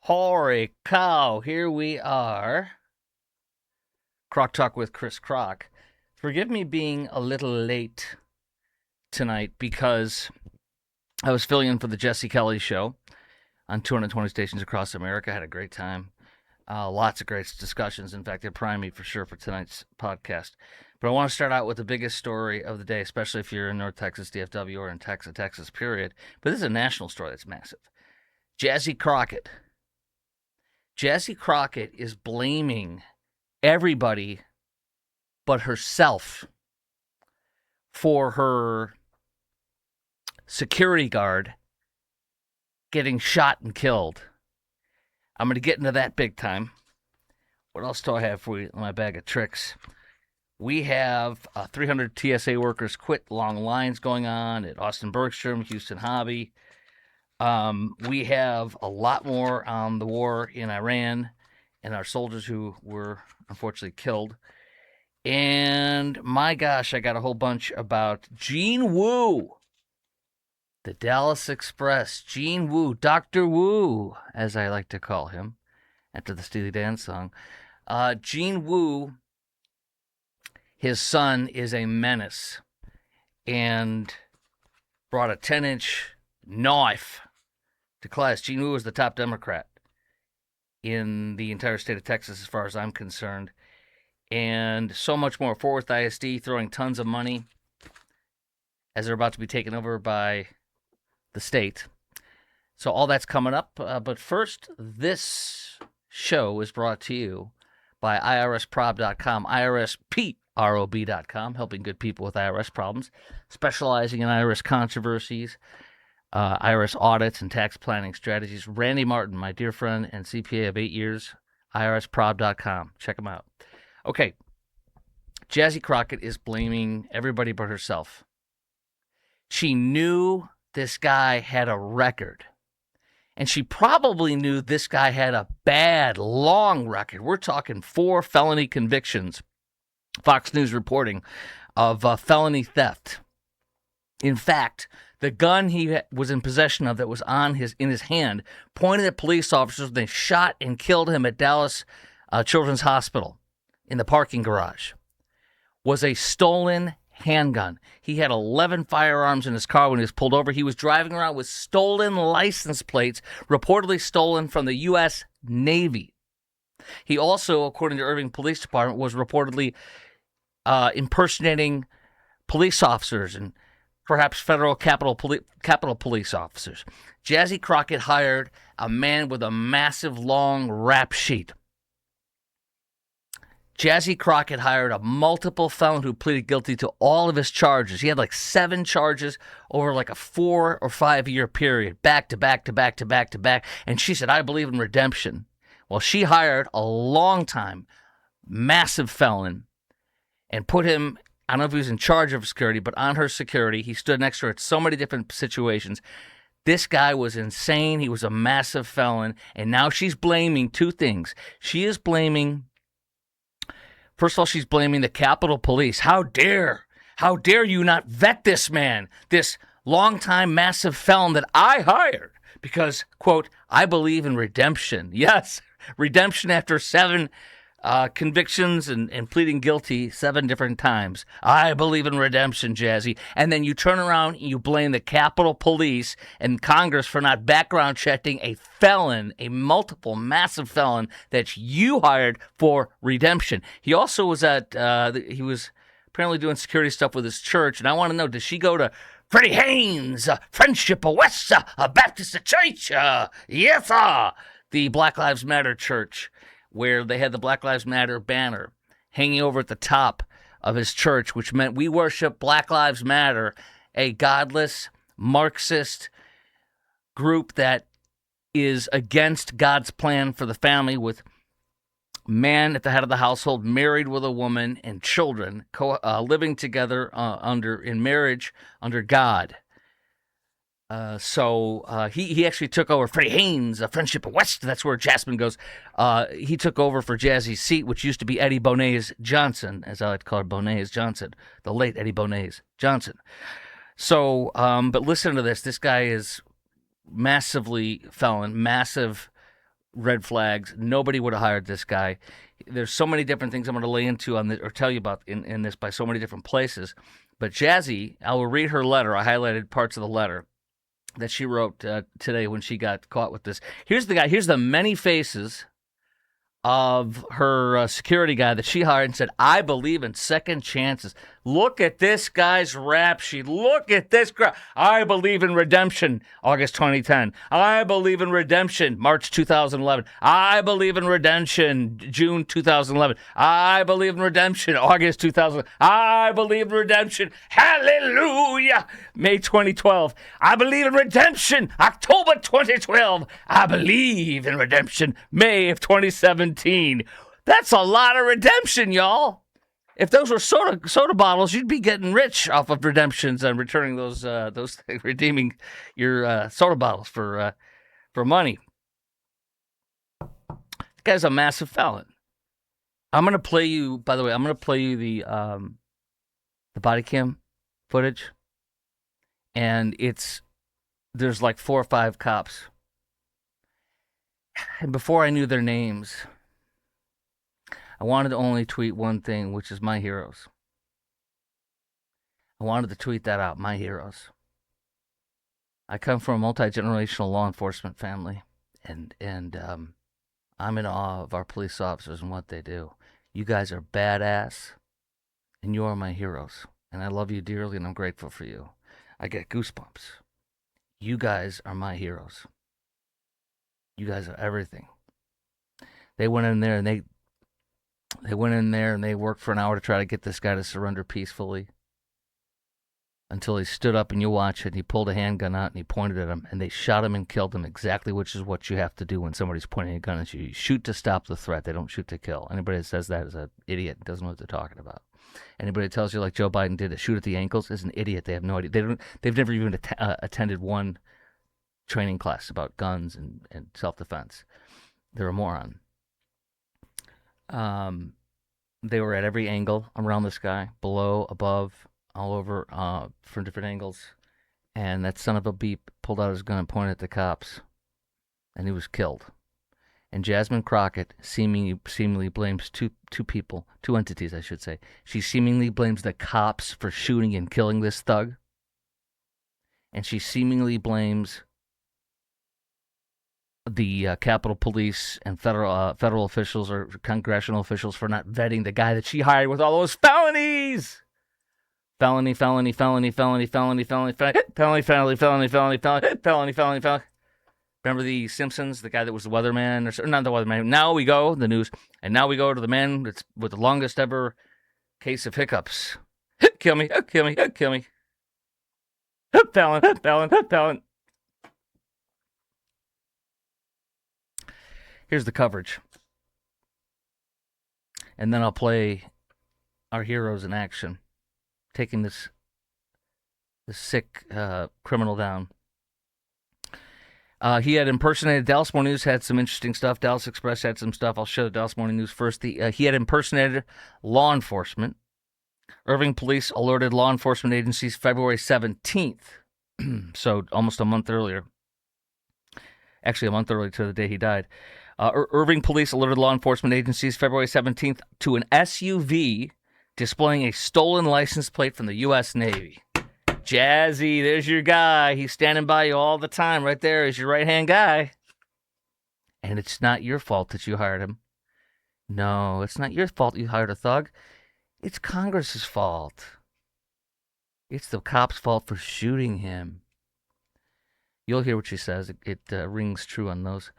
Holy cow, here we are. Croc Talk with Chris Croc. Forgive me being a little late tonight because I was filling in for the Jesse Kelly show on 220 stations across America. I had a great time. Lots of great discussions. In fact, they primed me for sure for tonight's podcast. But I want to start out with the biggest story of the day, especially if you're in North Texas, DFW, or in Texas, period. But this is a national story that's massive. Jazzy Crockett. Jazzy Crockett is blaming everybody but herself for her security guard getting shot and killed. I'm going to get into that big time. What else do I have for you in my bag of tricks? We have 300 TSA workers quit, long lines going on at Austin Bergstrom, Houston Hobby. We have a lot more on the war in Iran and our soldiers who were unfortunately killed. And my gosh, I got a whole bunch about Gene Wu, the Dallas Express. Gene Wu, Dr. Wu, as I like to call him, after the Steely Dan song. Gene Wu, his son, is a menace and brought a 10-inch knife to class. Gene Wu is the top Democrat in the entire state of Texas, as far as I'm concerned. And so much more. Fort Worth ISD throwing tons of money as they're about to be taken over by the state. So all that's coming up. But first, this show is brought to you by IRSprob.com, IRSprob.com, helping good people with IRS problems, specializing in IRS controversies, IRS audits, and tax planning strategies. Randy Martin, my dear friend and CPA of 8 years, IRSprob.com. Check him out. Okay, Jazzy Crockett is blaming everybody but herself. She knew this guy had a record, and she probably knew this guy had a bad, long record. We're talking 4 felony convictions, Fox News reporting, of felony theft. In fact, the gun he was in possession of that was in his hand pointed at police officers, and they shot and killed him at Dallas Children's Hospital in the parking garage, was a stolen handgun. He had 11 firearms in his car when he was pulled over. He was driving around with stolen license plates, reportedly stolen from the U.S. Navy. He also, according to Irving Police Department, was reportedly impersonating police officers and perhaps federal Capitol Police officers. Jazzy Crockett hired a man with a massive, long rap sheet. Jazzy Crockett hired a multiple felon who pleaded guilty to all of his charges. He had like 7 charges over like a 4 or 5 year period, back to back to back to back to back. And she said, I believe in redemption. Well, she hired a long-time, massive felon and put him, I don't know if he was in charge of security, but on her security. He stood next to her at so many different situations. This guy was insane. He was a massive felon. And now she's blaming 2 things. She is blaming... First of all, she's blaming the Capitol Police. How dare you not vet this man, this longtime massive felon that I hired? Because, quote, I believe in redemption. Yes, redemption after 7 convictions and pleading guilty 7 different times. I believe in redemption, Jazzy. And then you turn around and you blame the Capitol Police and Congress for not background checking a felon, a multiple massive felon that you hired for redemption. He also was he was apparently doing security stuff with his church. And I want to know, does she go to Freddie Haynes, Friendship of West Baptist Church? Yes, the Black Lives Matter church, where they had the Black Lives Matter banner hanging over at the top of his church, which meant we worship Black Lives Matter, a godless, Marxist group that is against God's plan for the family, with man at the head of the household, married with a woman, and children living together in marriage under God. So he actually took over Freddie Haynes, Friendship of West. That's where Jasmine goes. He took over for Jazzy's seat, which used to be Eddie Bonays Johnson, as I like to call it, Bonays Johnson, the late Eddie Bonays Johnson. So, but listen to this. This guy is massively felon, massive red flags. Nobody would have hired this guy. There's so many different things I'm going to lay into on this, or tell you about in this by so many different places. But Jazzy, I will read her letter. I highlighted parts of the letter that she wrote today when she got caught with this. Here's the guy. Here's the many faces of her security guy that she hired and said, I believe in second chances. Look at this guy's rap sheet. Look at this guy. I believe in redemption, August 2010. I believe in redemption, March 2011. I believe in redemption, June 2011. I believe in redemption, August 2000. I believe in redemption, hallelujah, May 2012. I believe in redemption, October 2012. I believe in redemption, May of 2017. That's a lot of redemption, y'all. If those were soda bottles, you'd be getting rich off of redemptions and returning those redeeming your soda bottles for money. This guy's a massive felon. I'm gonna play you. By the way, I'm gonna play you the body cam footage, and there's like 4 or 5 cops, and before I knew their names, I wanted to only tweet one thing, which is my heroes. I wanted to tweet that out, my heroes. I come from a multi-generational law enforcement family, and I'm in awe of our police officers and what they do. You guys are badass, and you are my heroes. And I love you dearly, and I'm grateful for you. I get goosebumps. You guys are my heroes. You guys are everything. They went in there and they worked for an hour to try to get this guy to surrender peacefully until he stood up, and you watch it. He pulled a handgun out and he pointed at him, and they shot him and killed him, exactly which is what you have to do when somebody's pointing a gun at you. You shoot to stop the threat. They don't shoot to kill. Anybody that says that is an idiot and doesn't know what they're talking about. Anybody that tells you like Joe Biden did to shoot at the ankles is an idiot. They have no idea. They've never even attended one training class about guns and self-defense. They're a moron. They were at every angle around this guy, below, above, all over, from different angles. And that son of a beep pulled out his gun and pointed at the cops, and he was killed. And Jasmine Crockett seemingly blames two entities, I should say. She seemingly blames the cops for shooting and killing this thug. And she seemingly blames the Capitol Police and federal officials or congressional officials for not vetting the guy that she hired with all those felonies. Felony. Remember the Simpsons, the guy that was the weatherman, or not the weatherman. Now we go, the news, and now we go to the man that's with the longest ever case of hiccups. Kill me. Felon. Here's the coverage. And then I'll play our heroes in action, taking this sick criminal down. He had impersonated, Dallas Morning News had some interesting stuff. Dallas Express had some stuff. I'll show the Dallas Morning News first. He had impersonated law enforcement. Irving police alerted law enforcement agencies February 17th, so almost a month earlier. Actually, a month earlier to the day he died. Irving police alerted law enforcement agencies February 17th to an SUV displaying a stolen license plate from the U.S. Navy. Jazzy, there's your guy. He's standing by you all the time. Right there is your right-hand guy. And it's not your fault that you hired him. No, it's not your fault you hired a thug. It's Congress's fault. It's the cop's fault for shooting him. You'll hear what she says. It rings true on those.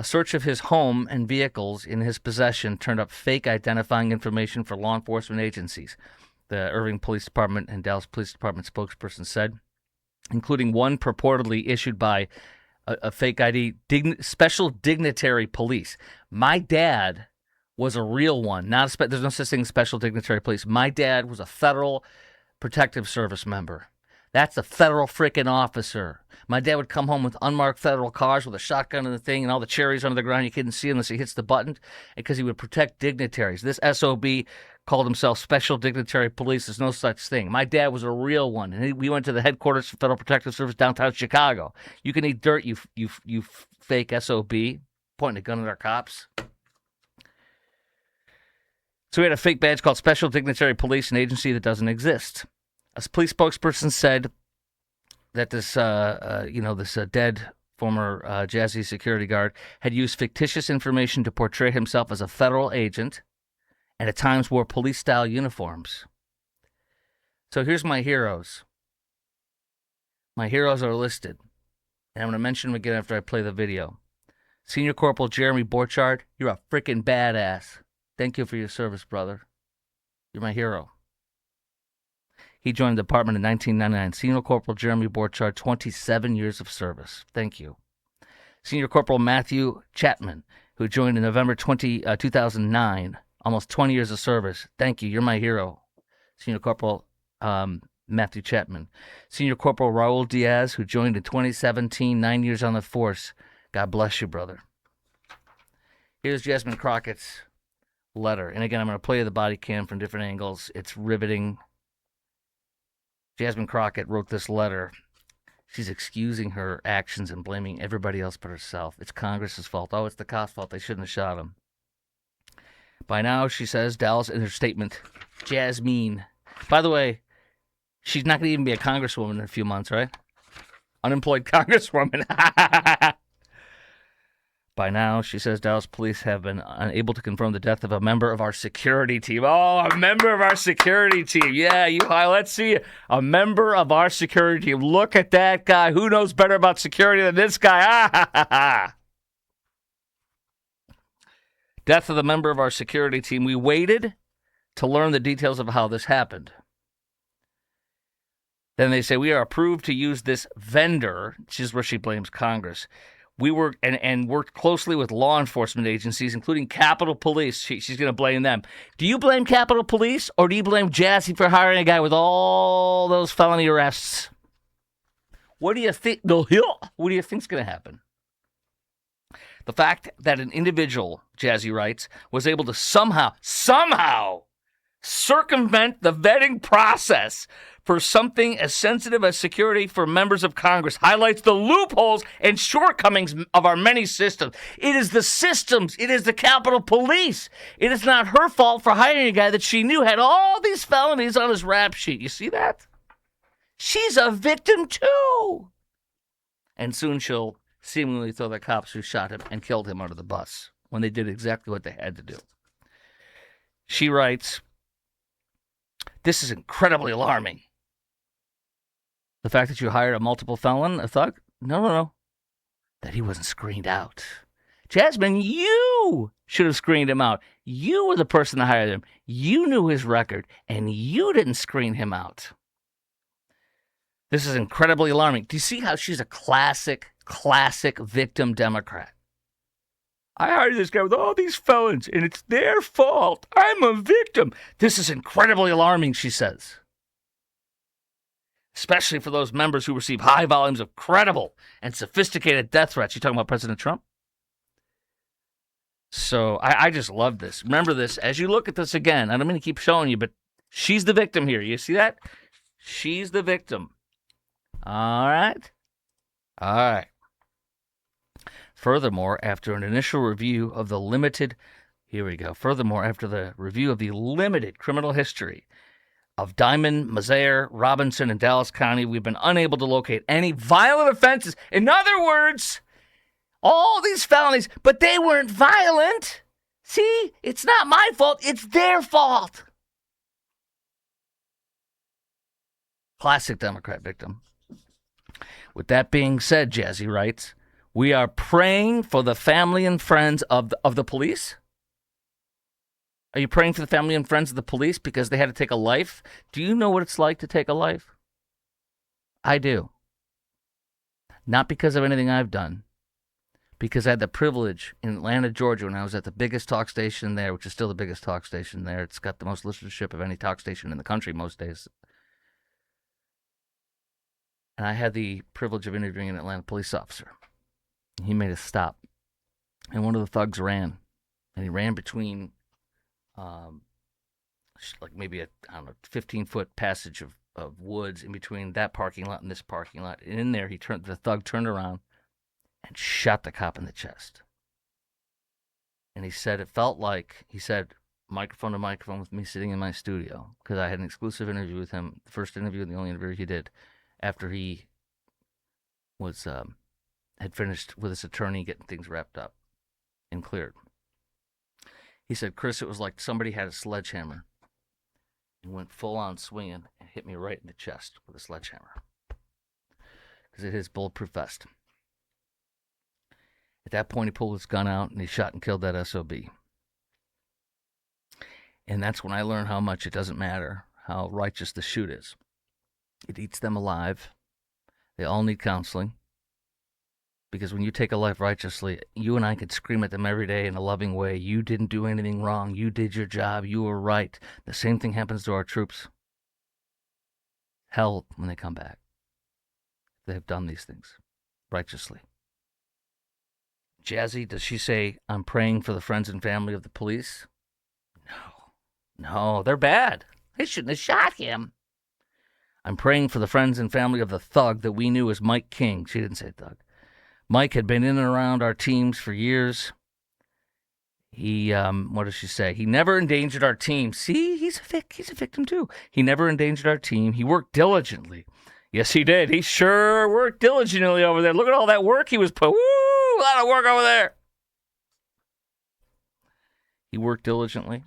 A search of his home and vehicles in his possession turned up fake identifying information for law enforcement agencies, the Irving Police Department and Dallas Police Department spokesperson said, including one purportedly issued by a fake ID, Special Dignitary Police. My dad was a real one. There's no such thing as Special Dignitary Police. My dad was a Federal Protective Service member. That's a federal freaking officer. My dad would come home with unmarked federal cars with a shotgun and the thing and all the cherries under the ground. You couldn't see unless he hits the button because he would protect dignitaries. This SOB called himself Special Dignitary Police. There's no such thing. My dad was a real one. And we went to the headquarters for Federal Protective Service downtown Chicago. You can eat dirt, you fake SOB. pointing a gun at our cops. So we had a fake badge called Special Dignitary Police, an agency that doesn't exist. A police spokesperson said that this dead former Jazzy security guard had used fictitious information to portray himself as a federal agent and at times wore police-style uniforms. So here's my heroes. My heroes are listed, and I'm going to mention them again after I play the video. Senior Corporal Jeremy Borchardt, you're a freaking badass. Thank you for your service, brother. You're my hero. He joined the department in 1999. Senior Corporal Jeremy Borchardt, 27 years of service. Thank you. Senior Corporal Matthew Chapman, who joined in November 2009. Almost 20 years of service. Thank you. You're my hero. Senior Corporal Matthew Chapman. Senior Corporal Raul Diaz, who joined in 2017, 9 years on the force. God bless you, brother. Here's Jasmine Crockett's letter. And again, I'm going to play the body cam from different angles. It's riveting. Jasmine Crockett wrote this letter. She's excusing her actions and blaming everybody else but herself. It's Congress's fault. Oh, it's the cops' fault. They shouldn't have shot him. By now, she says, Dallas in her statement, Jasmine. By the way, she's not going to even be a congresswoman in a few months, right? Unemployed congresswoman. By now, she says, Dallas police have been unable to confirm the death of a member of our security team. Oh, a member of our security team. Yeah, let's see. A member of our security team. Look at that guy. Who knows better about security than this guy? Death of the member of our security team. We waited to learn the details of how this happened. Then they say, we are approved to use this vendor. This is where she blames Congress. We work and worked closely with law enforcement agencies, including Capitol Police. She's going to blame them. Do you blame Capitol Police, or do you blame Jazzy for hiring a guy with all those felony arrests? What do you think? What do you think's going to happen? The fact that an individual, Jazzy writes, was able to somehow circumvent the vetting process for something as sensitive as security for members of Congress highlights the loopholes and shortcomings of our many systems. It is the systems. It is the Capitol Police. It is not her fault for hiring a guy that she knew had all these felonies on his rap sheet. You see that? She's a victim too. And soon she'll seemingly throw the cops who shot him and killed him under the bus when they did exactly what they had to do. She writes, this is incredibly alarming. The fact that you hired a multiple felon, a thug? No. That he wasn't screened out. Jasmine, you should have screened him out. You were the person that hired him. You knew his record, and you didn't screen him out. This is incredibly alarming. Do you see how she's a classic victim Democrat? I hired this guy with all these felons, and it's their fault. I'm a victim. This is incredibly alarming, she says. Especially for those members who receive high volumes of credible and sophisticated death threats. You talking about President Trump? So I just love this. Remember this, as you look at this again, I don't mean to keep showing you, but she's the victim here. You see that? She's the victim. All right. Furthermore, after an initial review of the limited, after the review of the limited criminal history of Diamond, Mazaire, Robinson, and Dallas County, we've been unable to locate any violent offenses. In other words, all these felonies, but they weren't violent. See, it's not my fault, it's their fault. Classic Democrat victim. With that being said, Jazzy writes, we are praying for the family and friends of the police. Are you praying for the family and friends of the police because they had to take a life? Do you know what it's like to take a life? I do. Not because of anything I've done. Because I had the privilege in Atlanta, Georgia, when I was at the biggest talk station there, which is still the biggest talk station there. It's got the most listenership of any talk station in the country most days. And I had the privilege of interviewing an Atlanta police officer. He made a stop. And one of the thugs ran. And he ran between like maybe a 15-foot passage of woods in between that parking lot and this parking lot. And in there, the thug turned around and shot the cop in the chest. And he said it felt like, he said, microphone to microphone with me sitting in my studio, because I had an exclusive interview with him, the first interview and the only interview he did after he was had finished with his attorney getting things wrapped up and cleared. He said, Chris, it was like somebody had a sledgehammer and went full on swinging and hit me right in the chest with a sledgehammer, because it is bulletproof vest. At that point, he pulled his gun out and he shot and killed that SOB. And that's when I learned how much it doesn't matter how righteous the shoot is. It eats them alive. They all need counseling. Because when you take a life righteously, you and I could scream at them every day in a loving way. You didn't do anything wrong. You did your job. You were right. The same thing happens to our troops. Hell when they come back. They have done these things righteously. Jazzy, does she say, I'm praying for the friends and family of the police? No, they're bad. They shouldn't have shot him. I'm praying for the friends and family of the thug that we knew as Mike King. She didn't say thug. Mike had been in and around our teams for years. He, what does she say? He never endangered our team. See, he's a victim too. He never endangered our team. He worked diligently. Yes, he did. He sure worked diligently over there. Look at all that work he was put. Woo! A lot of work over there. He worked diligently.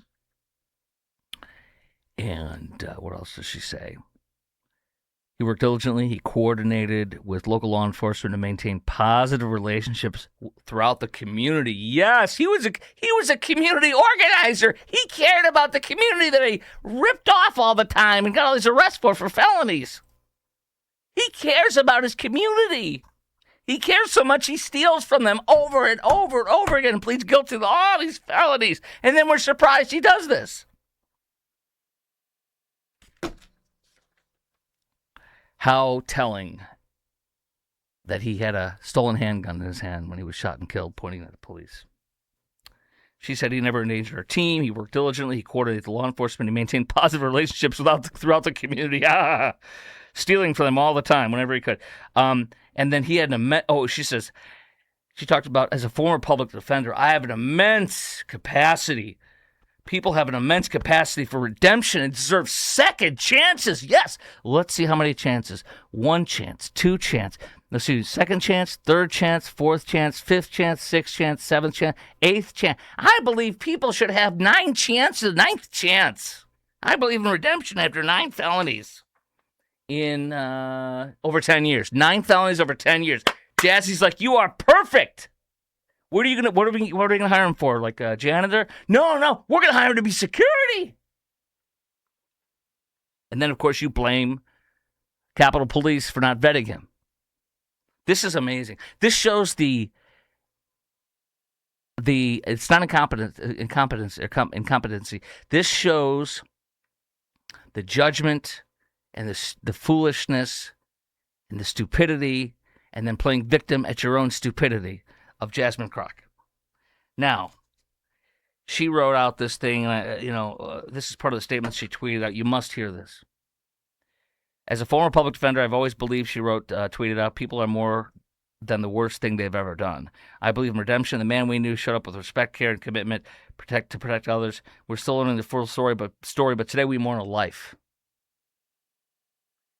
And what else does she say? He worked diligently. He coordinated with local law enforcement to maintain positive relationships throughout the community. Yes, he was a community organizer. He cared about the community that he ripped off all the time and got all these arrests for felonies. He cares about his community. He cares so much he steals from them over and over and over again and pleads guilty to all these felonies. And then we're surprised he does this. How telling that he had a stolen handgun in his hand when he was shot and killed, pointing at the police. She said he never endangered our team. He worked diligently. He coordinated with law enforcement. He maintained positive relationships throughout the community. Stealing from them all the time, whenever he could. And then he had she says, she talked about, as a former public defender, I have an immense capacity. People have an immense capacity for redemption and deserve second chances. Yes. Let's see how many chances. 1 chance, 2 chance. Let's see, second chance, third chance, fourth chance, fifth chance, sixth chance, seventh chance, eighth chance. I believe people should have 9 chances, 9th chance. I believe in redemption after 9 felonies in over 10 years. 9 felonies over 10 years. Jazzy's like, you are perfect. What are we gonna hire him for? Like a janitor? No, we're gonna hire him to be security. And then, of course, you blame Capitol Police for not vetting him. This is amazing. This shows it's not incompetency. This shows the judgment and the foolishness and the stupidity, and then playing victim at your own stupidity of Jasmine Crockett. Now, she wrote out this thing, and this is part of the statement she tweeted out. You must hear this. As a former public defender, I've always believed, she tweeted out, people are more than the worst thing they've ever done. I believe in redemption. The man we knew showed up with respect, care, and commitment to protect others. We're still learning the full story, but today we mourn a life.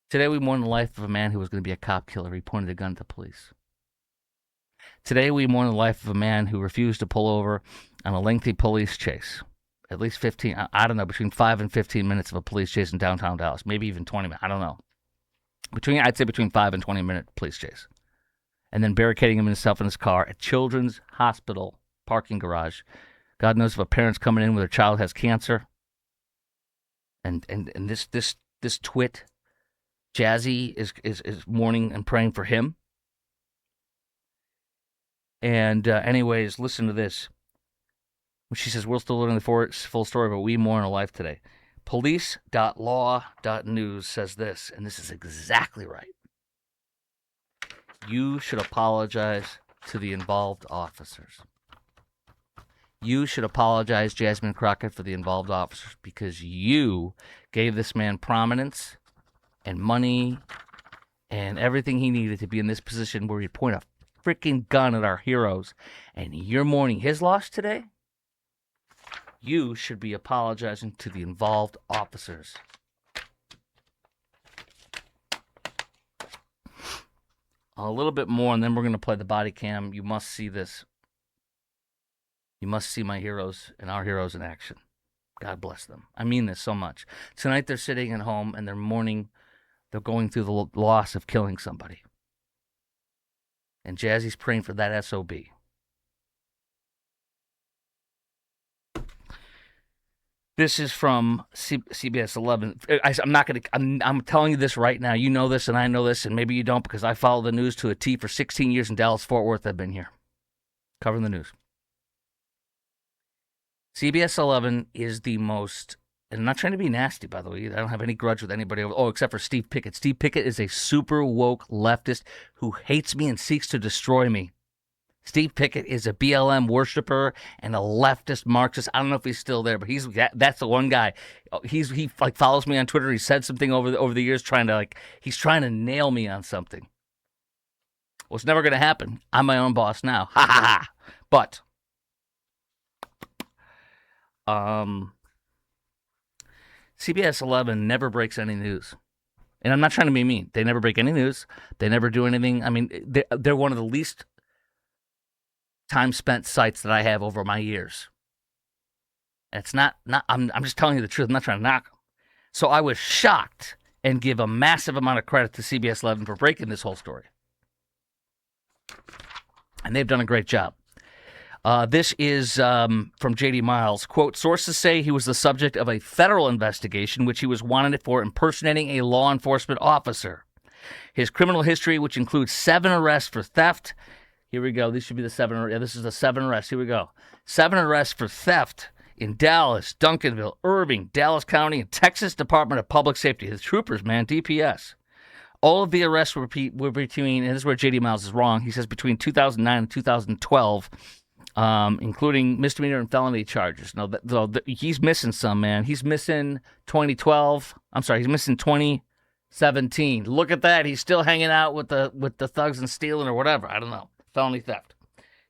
Today we mourn the life of a man who was going to be a cop killer. He pointed a gun at the police. Today we mourn the life of a man who refused to pull over on a lengthy police chase. At least 15, I don't know, between 5 and 15 minutes of a police chase in downtown Dallas. Maybe even 20 minutes, I don't know. I'd say between 5 and 20-minute police chase. And then barricading himself in his car at Children's Hospital parking garage. God knows if a parent's coming in with their child has cancer. And this twit, Jazzy, is mourning and praying for him. And anyways, listen to this. She says, we're still learning the full story, but we mourn a life today. Police.law.news says this, and this is exactly right. You should apologize to the involved officers. You should apologize, Jasmine Crockett, for the involved officers, because you gave this man prominence and money and everything he needed to be in this position where he'd point a freaking gun at our heroes, and you're mourning his loss today? You should be apologizing to the involved officers. A little bit more, and then we're going to play the body cam. You must see this. You must see my heroes and our heroes in action. God bless them. I mean this so much. Tonight they're sitting at home and they're mourning. They're going through the loss of killing somebody. And Jazzy's praying for that SOB. This is from CBS 11. I'm not going to. I'm telling you this right now. You know this, and I know this, and maybe you don't, because I follow the news to a T for 16 years in Dallas, Fort Worth. I've been here covering the news. CBS 11 is the most, and I'm not trying to be nasty, by the way. I don't have any grudge with anybody. Except for Steve Pickett. Steve Pickett is a super woke leftist who hates me and seeks to destroy me. Steve Pickett is a BLM worshiper and a leftist Marxist. I don't know if he's still there, but that's the one guy. He follows me on Twitter. He said something over the years, he's trying to nail me on something. Well, it's never going to happen. I'm my own boss now. Ha ha ha. But CBS 11 never breaks any news. And I'm not trying to be mean. They never break any news. They never do anything. I mean, they're one of the least time spent sites that I have over my years. It's not I'm just telling you the truth. I'm not trying to knock them. So I was shocked and give a massive amount of credit to CBS 11 for breaking this whole story. And they've done a great job. This is from J.D. Miles. Quote, sources say he was the subject of a federal investigation, which he was wanted for impersonating a law enforcement officer. His criminal history, which includes 7 arrests for theft. Here we go. These should be the 7. Yeah, this is the 7 arrests. Here we go. 7 arrests for theft in Dallas, Duncanville, Irving, Dallas County, and Texas Department of Public Safety. The troopers, man, DPS. All of the arrests were between, and this is where J.D. Miles is wrong. He says between 2009 and 2012, including misdemeanor and felony charges. No, he's missing some, man. He's missing 2012. I'm sorry, he's missing 2017. Look at that. He's still hanging out with the thugs and stealing or whatever. I don't know. Felony theft.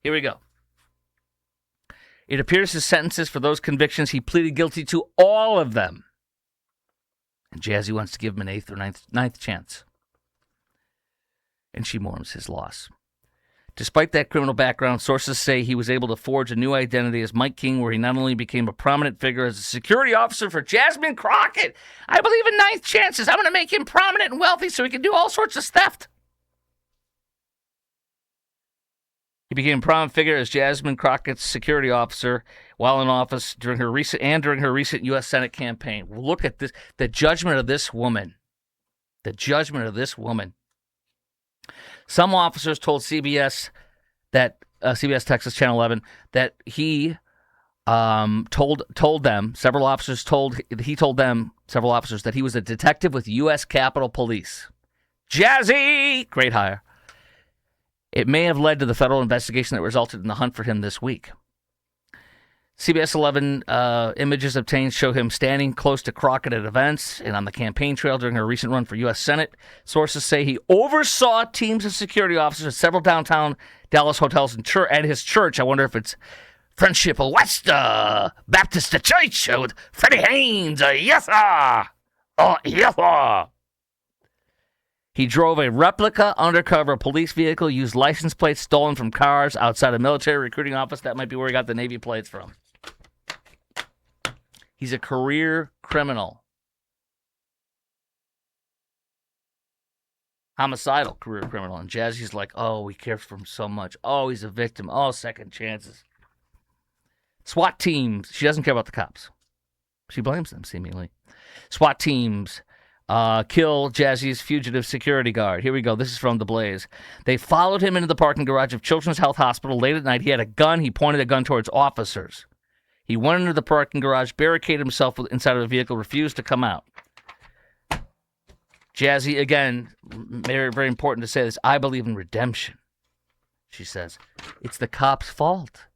Here we go. It appears his sentences for those convictions, he pleaded guilty to all of them. And Jazzy wants to give him an 8th or ninth chance. And she mourns his loss. Despite that criminal background, sources say he was able to forge a new identity as Mike King, where he not only became a prominent figure as a security officer for Jasmine Crockett. I believe in 9th chances. I'm going to make him prominent and wealthy so he can do all sorts of theft. He became a prominent figure as Jasmine Crockett's security officer while in office during her recent U.S. Senate campaign. Look at this, the judgment of this woman. The judgment of this woman. Some officers told CBS CBS Texas Channel 11 that he told them that he was a detective with U.S. Capitol Police. Jazzy, great hire. It may have led to the federal investigation that resulted in the hunt for him this week. CBS 11 images obtained show him standing close to Crockett at events and on the campaign trail during her recent run for U.S. Senate. Sources say he oversaw teams of security officers at several downtown Dallas hotels and his church. I wonder if it's Friendship West Baptist Church with Freddie Haynes. Yes, sir. Oh, yes, sir. He drove a replica undercover police vehicle, used license plates stolen from cars outside a military recruiting office. That might be where he got the Navy plates from. He's a career criminal. Homicidal career criminal. And Jazzy's like, oh, we care for him so much. Oh, he's a victim. Oh, second chances. SWAT teams. She doesn't care about the cops. She blames them, seemingly. SWAT teams kill Jazzy's fugitive security guard. Here we go. This is from The Blaze. They followed him into the parking garage of Children's Health Hospital late at night. He had a gun. He pointed a gun towards officers. He went into the parking garage, barricaded himself inside of the vehicle, refused to come out. Jazzy, again, very, very important to say this, I believe in redemption, she says. It's the cop's fault.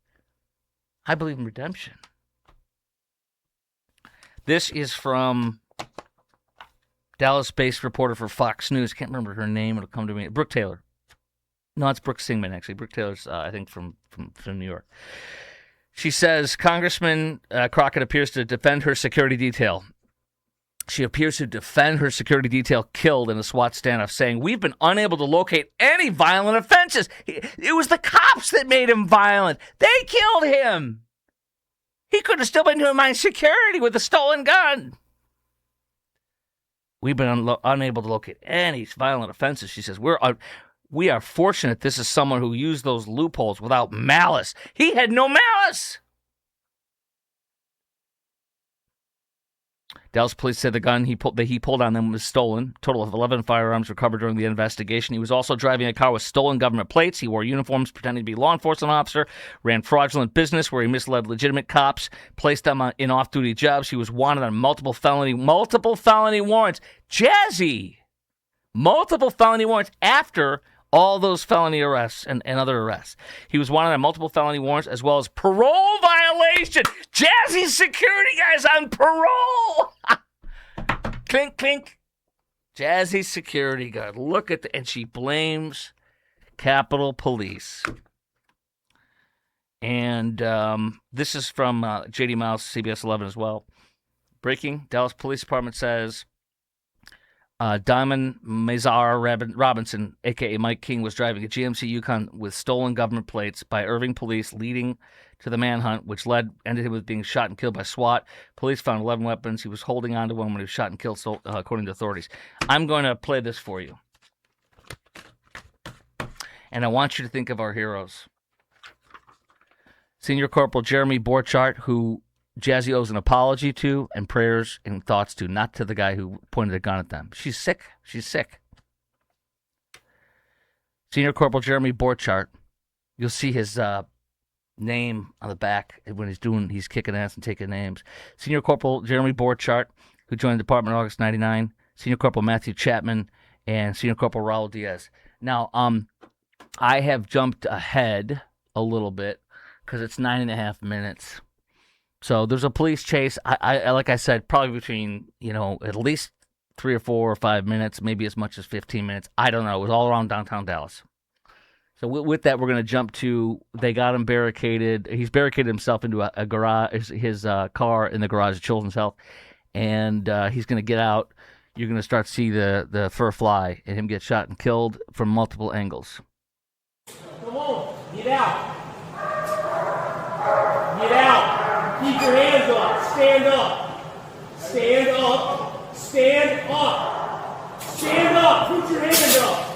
I believe in redemption. This is from Dallas-based reporter for Fox News. Can't remember her name. It'll come to me. Brooke Taylor. No, it's Brooke Singman, actually. Brooke Taylor's, I think, from New York. She says Congressman Crockett appears to defend her security detail. She appears to defend her security detail killed in a SWAT standoff, saying, "We've been unable to locate any violent offenses. It was the cops that made him violent. They killed him. He could have still been doing my security with a stolen gun. We've been unable to locate any violent offenses," she says. We are fortunate this is someone who used those loopholes without malice. He had no malice. Dallas police said the gun he pulled on them was stolen. A total of 11 firearms recovered during the investigation. He was also driving a car with stolen government plates. He wore uniforms pretending to be a law enforcement officer, ran fraudulent business where he misled legitimate cops, placed them in off-duty jobs. He was wanted on multiple felony warrants. Jazzy! Multiple felony warrants after all those felony arrests and other arrests. He was wanted on multiple felony warrants as well as parole violation. Jazzy's security guy's on parole. Clink, clink. Jazzy's security guard. Look at and she blames Capitol Police. And this is from JD Mouse, CBS 11 as well. Breaking, Dallas Police Department says Diamond Mazar Robinson, a.k.a. Mike King, was driving a GMC Yukon with stolen government plates by Irving police, leading to the manhunt, which ended him with being shot and killed by SWAT. Police found 11 weapons. He was holding on to one when he was shot and killed, according to authorities. I'm going to play this for you. And I want you to think of our heroes. Senior Corporal Jeremy Borchardt, who Jazzy owes an apology to and prayers and thoughts to, not to the guy who pointed a gun at them. She's sick. She's sick. Senior Corporal Jeremy Borchardt. You'll see his name on the back when he's kicking ass and taking names. Senior Corporal Jeremy Borchardt, who joined the department in August 99. Senior Corporal Matthew Chapman and Senior Corporal Raul Diaz. Now, I have jumped ahead a little bit because it's 9.5 minutes. So there's a police chase. I like I said, probably between, at least 3 or 4 or 5 minutes, maybe as much as 15 minutes. I don't know. It was all around downtown Dallas. So with that, we're going to jump to, they got him barricaded. He's barricaded himself into a garage, his car in the garage of Children's Health. And he's going to get out. You're going to start to see the fur fly and him get shot and killed from multiple angles. Come on, get out. Get out. Keep your hands up. Stand up. Stand up. Stand up. Stand up. Put your hand up.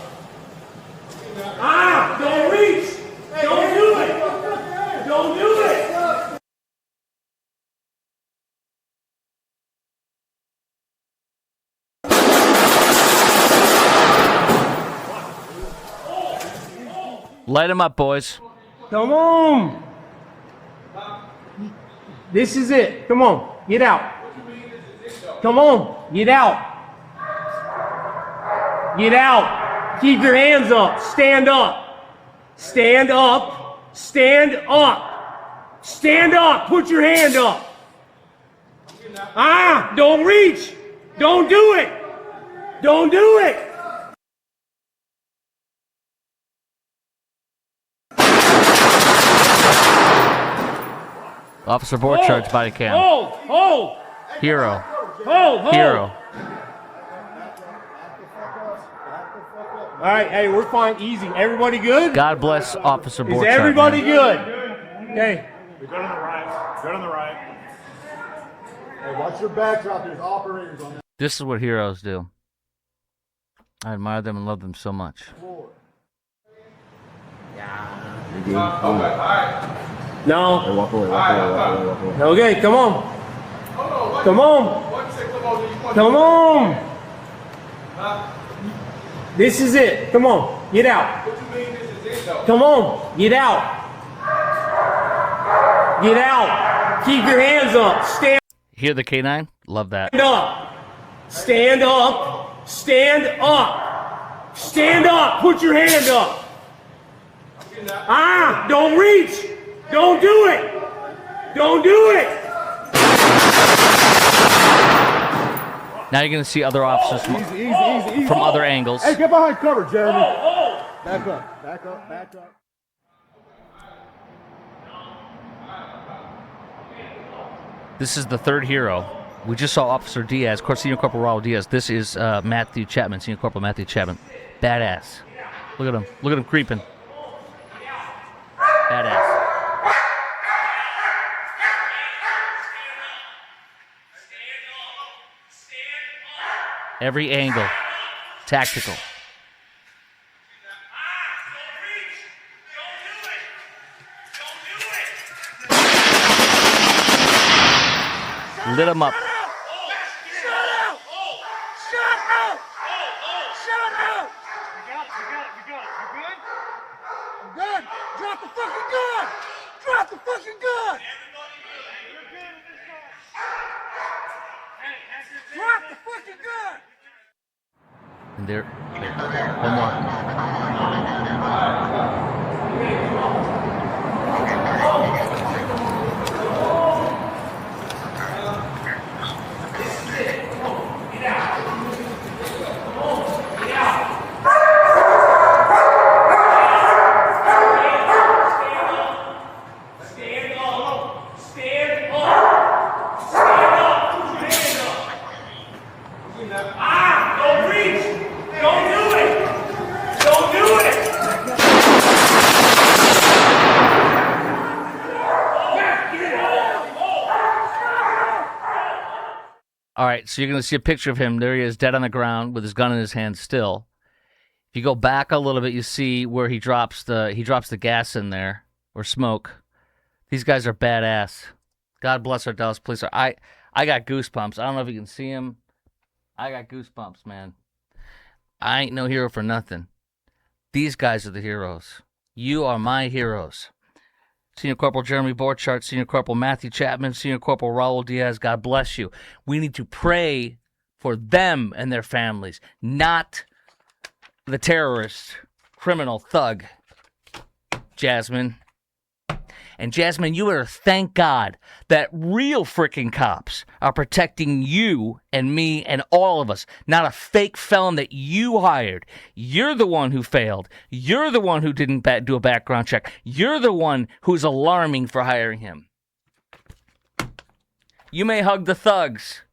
Don't reach. Don't do it. Don't do it. Light him up, boys. Come on. This is it. Come on. Get out. Come on. Get out. Get out. Keep your hands up. Stand up. Stand up. Stand up. Stand up. Put your hand up. Don't reach. Don't do it. Don't do it. Officer Borchardt's body cam. Hold. Hero. Hold. Hero. All right, hey, we're fine. Easy. Everybody good? God bless Officer Borchardt. Is everybody good? Okay. Good on the right. Good on the right. Hey, watch your backdrop. There's operators on that. This is what heroes do. I admire them and love them so much. No. Hey, walk away. Okay, come on. Come on. Come on. This is it. Come on. Get out. Come on. Get out. Get out. Keep your hands up. Stand Hear the K9? Love that. up. Stand up. Stand up. Stand up. Put your hand up. Don't reach. Don't do it. Don't do it. Now you're going to see other officers from other angles. Hey, get behind cover, Jeremy. Back up. This is the third hero. We just saw Officer Diaz, of course, Senior Corporal Raul Diaz. This is Matthew Chapman, Senior Corporal Matthew Chapman. Badass. Look at him. Look at him creeping. Badass. Every angle. Tactical. Lit him up. Shut up! Shut up! Shut up! You got it. You good? I'm good. Drop the fucking gun! Drop the fucking gun! Drop the fucking gun! And there. One more. All right, so you're going to see a picture of him. There he is, dead on the ground with his gun in his hand still. If you go back a little bit, you see where he drops the gas in there, or smoke. These guys are badass. God bless our Dallas police. I got goosebumps. I don't know if you can see him. I got goosebumps, man. I ain't no hero for nothing. These guys are the heroes. You are my heroes. Senior Corporal Jeremy Borchardt, Senior Corporal Matthew Chapman, Senior Corporal Raul Diaz, God bless you. We need to pray for them and their families, not the terrorist, criminal, thug, Jasmine. And Jasmine, you better thank God that real freaking cops are protecting you and me and all of us, not a fake felon that you hired. You're the one who failed. You're the one who didn't do a background check. You're the one who's alarming for hiring him. You may hug the thugs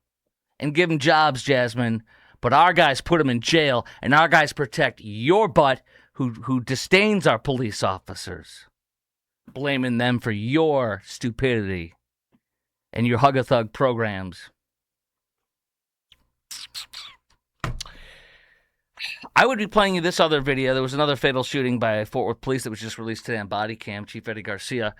and give them jobs, Jasmine, but our guys put them in jail, and our guys protect your butt who disdains our police officers, blaming them for your stupidity and your hug-a-thug programs. I would be playing you this other video. There was another fatal shooting by Fort Worth police that was just released today on body cam, Chief Eddie Garcia.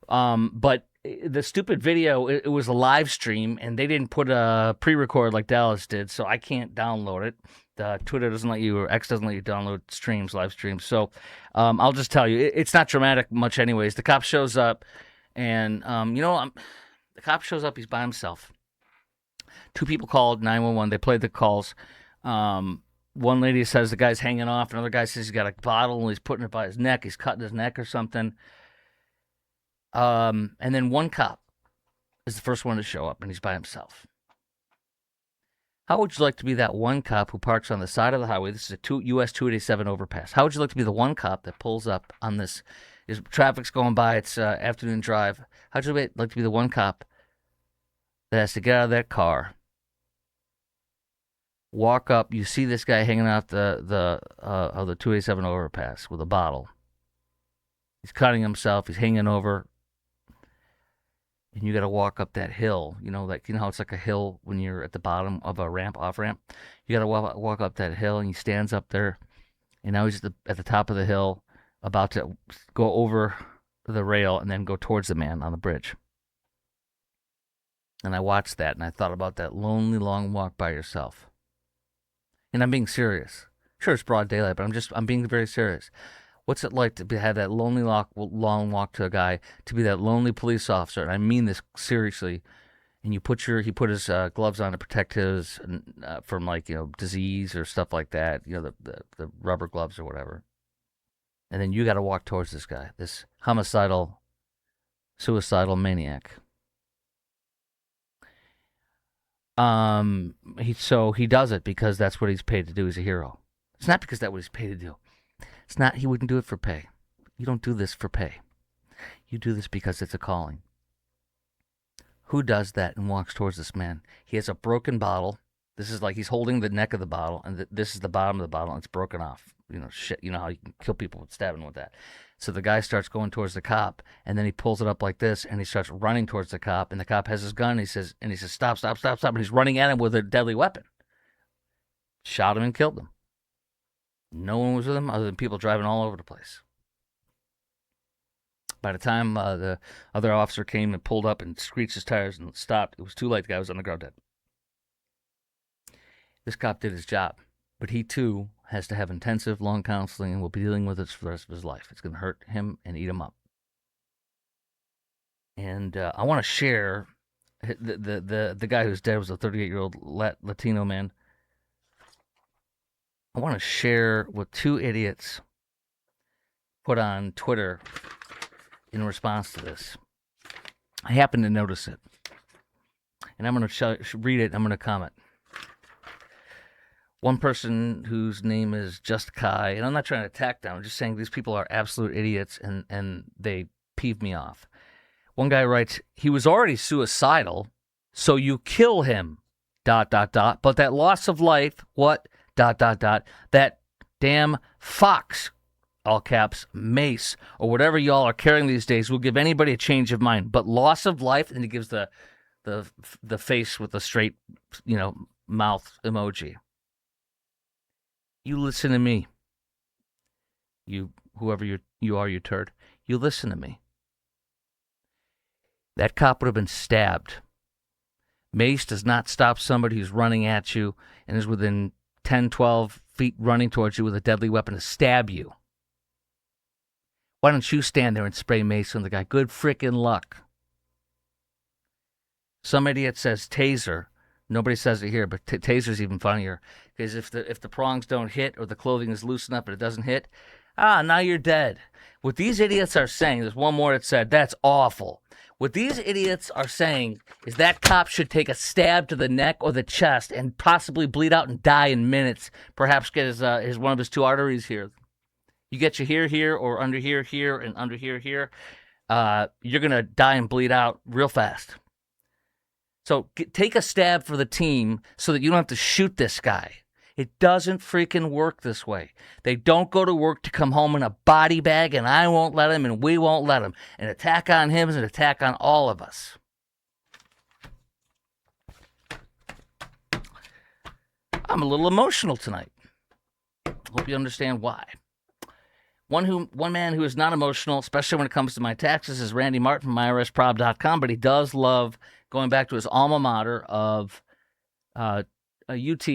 But the stupid video, it was a live stream, and they didn't put a pre-record like Dallas did, so I can't download it. Twitter doesn't let you, or X doesn't let you download streams, live streams. So I'll just tell you, it's not dramatic much anyways. The cop shows up, and, the cop shows up, he's by himself. Two people called 911. They played the calls. One lady says the guy's hanging off. Another guy says he's got a bottle, and he's putting it by his neck. He's cutting his neck or something. And then one cop is the first one to show up, and he's by himself. How would you like to be that one cop who parks on the side of the highway? This is a US 287 overpass. How would you like to be the one cop that pulls up on this? Traffic's going by. It's afternoon drive. How'd you like to be the one cop that has to get out of that car, walk up? You see this guy hanging out the 287 overpass with a bottle. He's cutting himself. He's hanging over. And you got to walk up that hill, you know how it's like a hill when you're at the bottom of a ramp, off ramp. You got to walk up that hill, and he stands up there, and now he's at the top of the hill, about to go over the rail and then go towards the man on the bridge. And I watched that, and I thought about that lonely, long walk by yourself. And I'm being serious. Sure, it's broad daylight, but I'm being very serious. What's it like to have that lonely long walk to a guy, to be that lonely police officer? And I mean this seriously. And he put his gloves on to protect his from disease or stuff like that. The rubber gloves or whatever. And then you got to walk towards this guy, this homicidal, suicidal maniac. He does it because that's what he's paid to do. He's a hero. It's not because that's what he's paid to do. It's not, he wouldn't do it for pay. You don't do this for pay. You do this because it's a calling. Who does that and walks towards this man? He has a broken bottle. This is like he's holding the neck of the bottle, and this is the bottom of the bottle, and it's broken off. Shit. You know how you can kill people with stabbing with that. So the guy starts going towards the cop, and then he pulls it up like this, and he starts running towards the cop, and the cop has his gun, and he says, stop, stop, stop, stop, and he's running at him with a deadly weapon. Shot him and killed him. No one was with him other than people driving all over the place. By the time the other officer came and pulled up and screeched his tires and stopped, it was too late. The guy was on the ground dead. This cop did his job, but he too has to have intensive, long counseling and will be dealing with it for the rest of his life. It's going to hurt him and eat him up. And I want to share the guy who's dead was a 38-year-old Latino man. I want to share what two idiots put on Twitter in response to this. I happened to notice it. And I'm going to read it. I'm going to comment. One person whose name is Just Kai, and I'm not trying to attack them. I'm just saying these people are absolute idiots, and they peeve me off. One guy writes, he was already suicidal, so you kill him, ... But that loss of life, what, ... That damn fox, all caps, mace, or whatever y'all are carrying these days will give anybody a change of mind. But loss of life, and he gives the face with the straight, mouth emoji. You listen to me. You, whoever you are, you turd. You listen to me. That cop would have been stabbed. Mace does not stop somebody who's running at you and is within 10, 12 feet running towards you with a deadly weapon to stab you. Why don't you stand there and spray mace on the guy? Good frickin' luck. Some idiot says taser. Nobody says it here, but taser's even funnier. Because if the prongs don't hit or the clothing is loose enough but it doesn't hit, now you're dead. What these idiots are saying, there's one more that said, that's awful. What these idiots are saying is that cop should take a stab to the neck or the chest and possibly bleed out and die in minutes. Perhaps get his one of his two arteries here. You get your here, or under here, and under here. You're going to die and bleed out real fast. So take a stab for the team so that you don't have to shoot this guy. It doesn't freaking work this way. They don't go to work to come home in a body bag, and I won't let him, and we won't let him. An attack on him is an attack on all of us. I'm a little emotional tonight. Hope you understand why. One man who is not emotional, especially when it comes to my taxes, is Randy Martin from IRSprob.com, but he does love going back to his alma mater of UT,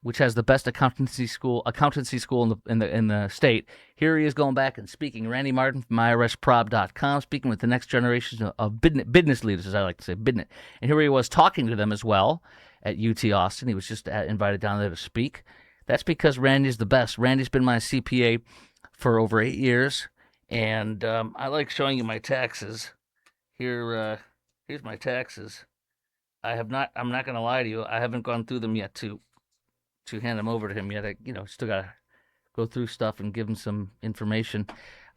which has the best accountancy school in the state. Here he is going back and speaking. Randy Martin from IRSprob.com, speaking with the next generation of business leaders, as I like to say, business. And here he was talking to them as well at UT Austin. He was just invited down there to speak. That's because Randy's the best. Randy's been my CPA for over 8 years, and I like showing you my taxes. Here's my taxes. I'm not going to lie to you. I haven't gone through them yet to hand them over to him yet. I still got to go through stuff and give him some information.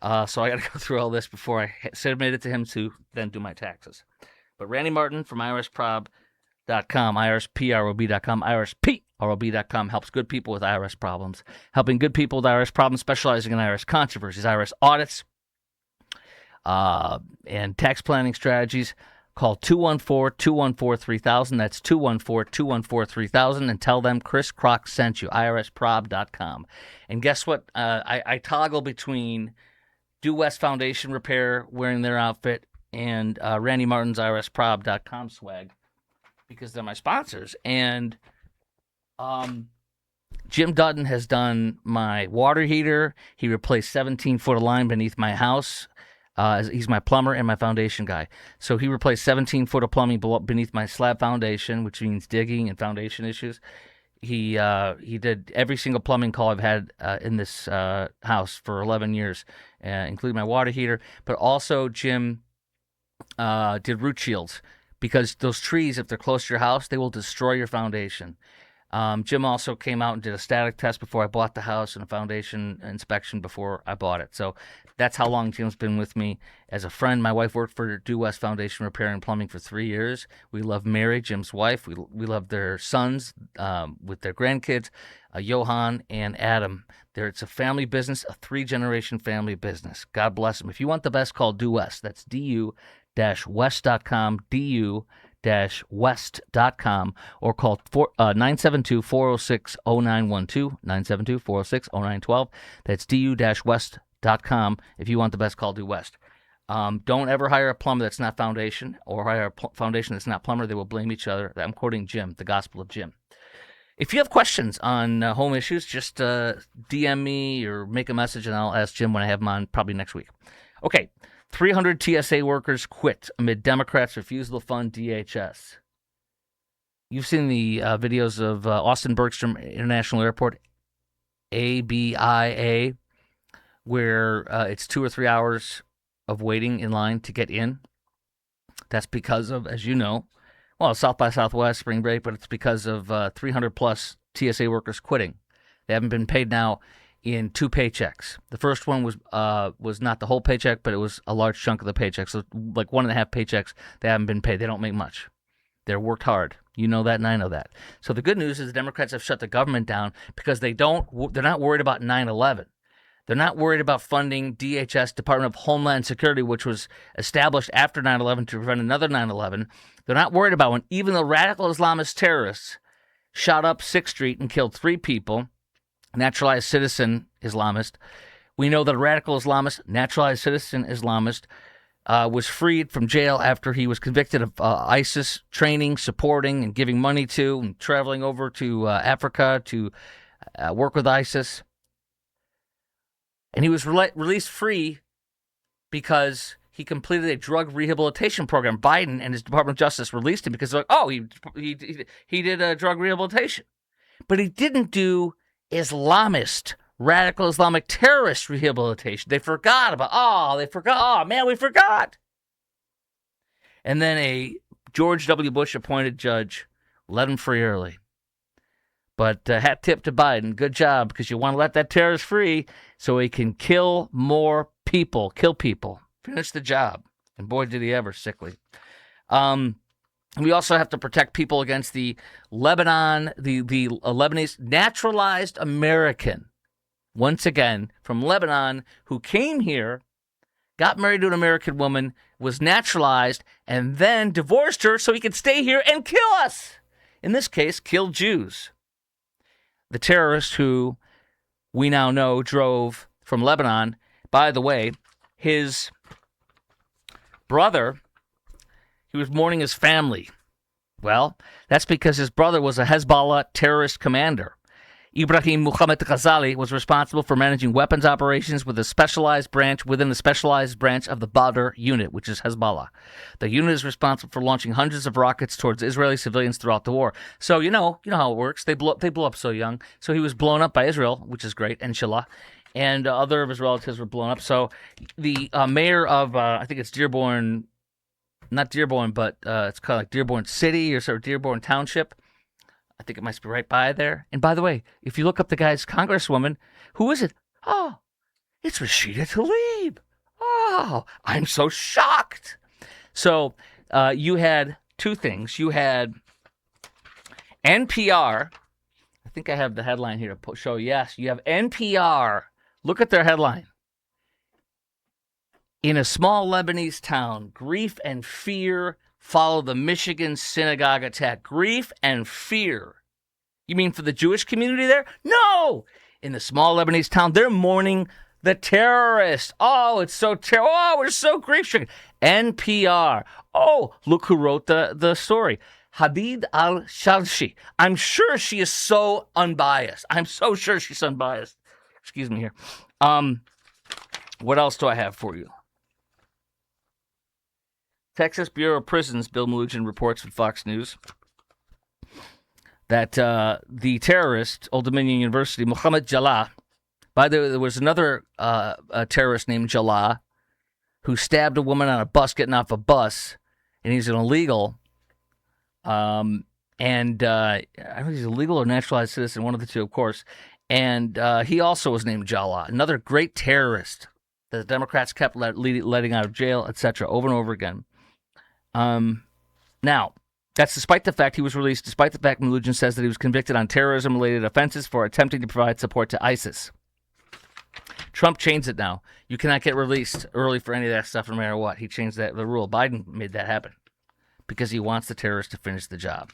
So I got to go through all this before I submit it to him to then do my taxes. But Randy Martin from IRSprob.com, IRSprob.com, IRSprob.com helps good people with IRS problems, helping good people with IRS problems, specializing in IRS controversies, IRS audits, and tax planning strategies. Call 214-214-3000. That's 214-214-3000, and tell them Chris Crock sent you, IRSprob.com. And guess what? I toggle between Due West Foundation Repair wearing their outfit and Randy Martin's IRSprob.com swag because they're my sponsors. And Jim Dutton has done my water heater. He replaced 17 foot of line beneath my house. He's my plumber and my foundation guy. So he replaced 17 foot of plumbing beneath my slab foundation, which means digging and foundation issues. He did every single plumbing call I've had in this house for 11 years, including my water heater. But also Jim did root shields because those trees, if they're close to your house, they will destroy your foundation. Jim also came out and did a static test before I bought the house and a foundation inspection before I bought it. So that's how long Jim's been with me as a friend. My wife worked for Due West Foundation Repair and Plumbing for 3 years. We love Mary, Jim's wife. We love their sons with their grandkids, Johan and Adam. It's a family business, a 3-generation family business. God bless them. If you want the best, call Due West. That's du-west.com, west.com, or call 972-406-0912, 972-406-0912. That's du-west.com. If you want the best, call Due West. Don't ever hire a plumber that's not foundation, or hire a foundation that's not plumber. They will blame each other. I'm quoting Jim, the Gospel of Jim. If you have questions on home issues, just DM me or make a message, and I'll ask Jim when I have him on, probably next week. Okay, 300 TSA workers quit amid Democrats' refusal to fund DHS. You've seen the videos of Austin Bergstrom International Airport, ABIA, where it's 2 or 3 hours of waiting in line to get in. That's because of, as you know, South by Southwest, spring break, but it's because of 300-plus TSA workers quitting. They haven't been paid now in 2 paychecks. The first one was not the whole paycheck, but it was a large chunk of the paycheck. So like 1.5 paychecks, they haven't been paid. They don't make much. They're worked hard. You know that, and I know that. So the good news is the Democrats have shut the government down because they're not worried about 9/11. They're not worried about funding DHS, Department of Homeland Security, which was established after 9/11 to prevent another 9/11. They're not worried about when even the radical Islamist terrorists shot up 6th Street and killed 3 people, naturalized citizen Islamist. We know that a radical Islamist, naturalized citizen Islamist, was freed from jail after he was convicted of ISIS training, supporting, and giving money to, and traveling over to Africa to work with ISIS. And he was released free because he completed a drug rehabilitation program. Biden and his Department of Justice released him because they're like, he did a drug rehabilitation. But he didn't do Islamist, radical Islamic terrorist rehabilitation. They forgot about, we forgot. And then a George W. Bush appointed judge let him free early. But hat tip to Biden. Good job, because you want to let that terrorist free so he can kill more people. Finish the job. And boy, did he ever, sickly. We also have to protect people against the Lebanese naturalized American, once again, from Lebanon, who came here, got married to an American woman, was naturalized, and then divorced her so he could stay here and kill us. In this case, kill Jews. The terrorist who we now know drove from Lebanon. By the way, his brother, he was mourning his family. Well, that's because his brother was a Hezbollah terrorist commander. Ibrahim Muhammad Ghazali was responsible for managing weapons operations within the specialized branch of the Badr unit, which is Hezbollah. The unit is responsible for launching hundreds of rockets towards Israeli civilians throughout the war. So you know how it works. They blew up so young. So he was blown up by Israel, which is great, inshallah. And other of his relatives were blown up. So the mayor of, I think it's Dearborn, not Dearborn, but it's kind of like Dearborn City or sort of Dearborn Township. I think it must be right by there. And by the way, if you look up the guy's congresswoman, who is it? Oh, it's Rashida Tlaib. Oh, I'm so shocked. So you had 2 things. You had NPR. I think I have the headline here to show. Yes, you have NPR. Look at their headline. In a small Lebanese town, grief and fear follow the Michigan synagogue attack. Grief and fear. You mean for the Jewish community there? No! In the small Lebanese town, they're mourning the terrorists. Oh, it's so terrible. Oh, we're so grief-stricken. NPR. Oh, look who wrote the story. Hadid al-Shalshi. I'm sure she is so unbiased. I'm so sure she's unbiased. Excuse me here. What else do I have for you? Texas Bureau of Prisons, Bill Melugin reports with Fox News, that the terrorist, Old Dominion University, Mohammed Jallah, by the way, there was another a terrorist named Jallah who stabbed a woman on a bus getting off a bus, and he's an illegal. And I don't know if he's a legal or naturalized citizen, one of the two, of course. And he also was named Jala, another great terrorist that the Democrats kept letting out of jail, etc., over and over again. Now, that's despite the fact he was released, despite the fact Mnuchin says that he was convicted on terrorism-related offenses for attempting to provide support to ISIS. Trump changed it now. You cannot get released early for any of that stuff no matter what. He changed the rule. Biden made that happen because he wants the terrorists to finish the job.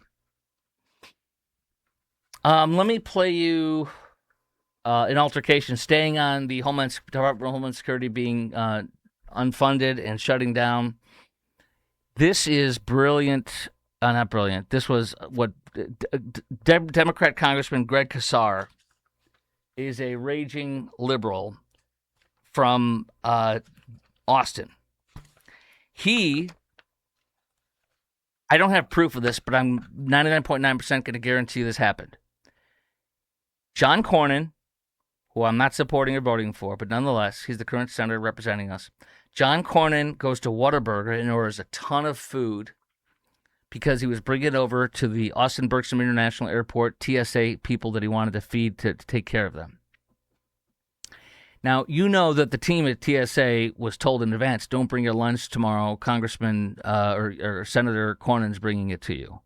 Let me play you an altercation, staying on the Department of Homeland Security being unfunded and shutting down. This is brilliant. Not brilliant. This was what Democrat Congressman Greg Casar is a raging liberal from Austin. I don't have proof of this, but I'm 99.9% going to guarantee this happened. John Cornyn, who I'm not supporting or voting for, but nonetheless, he's the current senator representing us. John Cornyn goes to Whataburger and orders a ton of food because he was bringing it over to the Austin Bergstrom International Airport TSA people that he wanted to feed to take care of them. Now, you know that the team at TSA was told in advance, don't bring your lunch tomorrow. Congressman or Senator Cornyn's bringing it to you,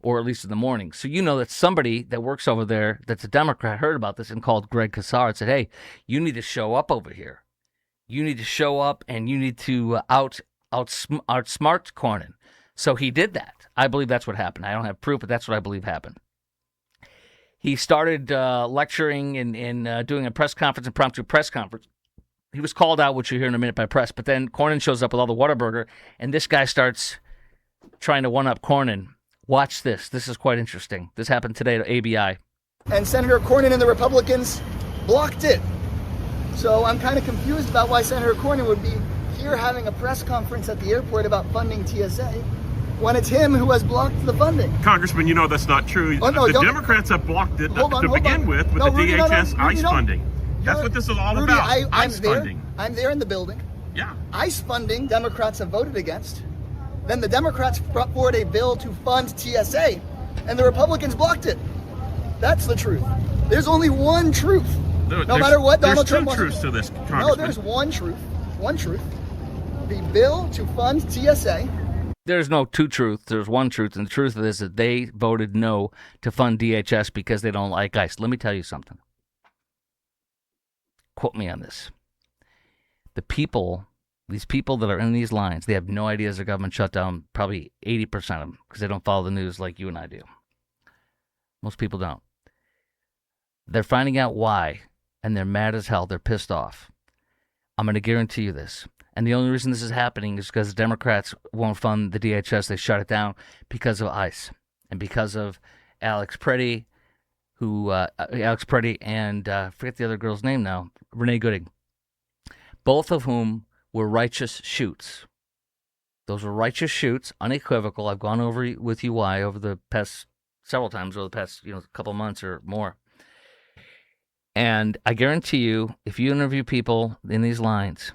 or at least in the morning. So you know that somebody that works over there that's a Democrat heard about this and called Greg Casar and said, hey, you need to show up over here. You need to show up and you need to outsmart Cornyn. So he did that. I believe that's what happened. I don't have proof, but that's what I believe happened. He started lecturing and doing a press conference, impromptu press conference. He was called out, which you'll hear in a minute, by press. But then Cornyn shows up with all the Whataburger, and this guy starts trying to one-up Cornyn. Watch this. This is quite interesting. This happened today to ABI. And Senator Cornyn and the Republicans blocked it. So I'm kind of confused about why Senator Cornyn would be here having a press conference at the airport about funding TSA when it's him who has blocked the funding. Congressman, you know that's not true. Oh, no, the Democrats have blocked it to begin with the Rudy, DHS ICE no. funding. That's what this is all Rudy, about. I'm ICE there. funding. I'm there in the building. Yeah. ICE funding, Democrats have voted against. Then the Democrats brought forward a bill to fund TSA, and the Republicans blocked it. That's the truth. There's only one truth. No matter what Donald Trump wants. There's two truths to this, Congressman. No, there's one truth. One truth. The bill to fund TSA. There's no two truths. There's one truth, and the truth of this is that they voted no to fund DHS because they don't like ICE. Let me tell you something. Quote me on this. These people that are in these lines, they have no idea there's a government shutdown, probably 80% of them, because they don't follow the news like you and I do. Most people don't. They're finding out why, and they're mad as hell. They're pissed off. I'm going to guarantee you this. And the only reason this is happening is because the Democrats won't fund the DHS. They shut it down because of ICE and because of Alex Preddy, and forget the other girl's name now, Renee Gooding, both of whom were righteous shoots. Those were righteous shoots, unequivocal. I've gone over with you why over the past several times over the past couple months or more. And I guarantee you, if you interview people in these lines,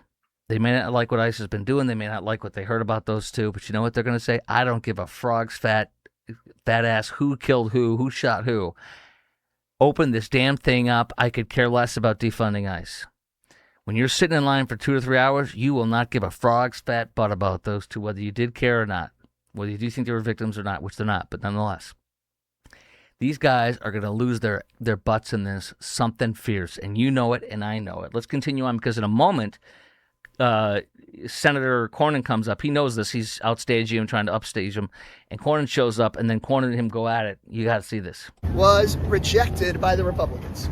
they may not like what ICE has been doing. They may not like what they heard about those two. But you know what they're going to say? I don't give a frog's fat ass who killed who shot who. Open this damn thing up. I could care less about defunding ICE. When you're sitting in line for 2 or 3 hours, you will not give a frog's fat butt about those two, whether you did care or not, whether you do think they were victims or not, which they're not, but nonetheless. These guys are going to lose their butts in this, something fierce, and you know it, and I know it. Let's continue on, because in a moment, Senator Cornyn comes up. He knows this. He's outstaging him, trying to upstage him, and Cornyn shows up, and then Cornyn and him go at it. You got to see this. Was rejected by the Republicans.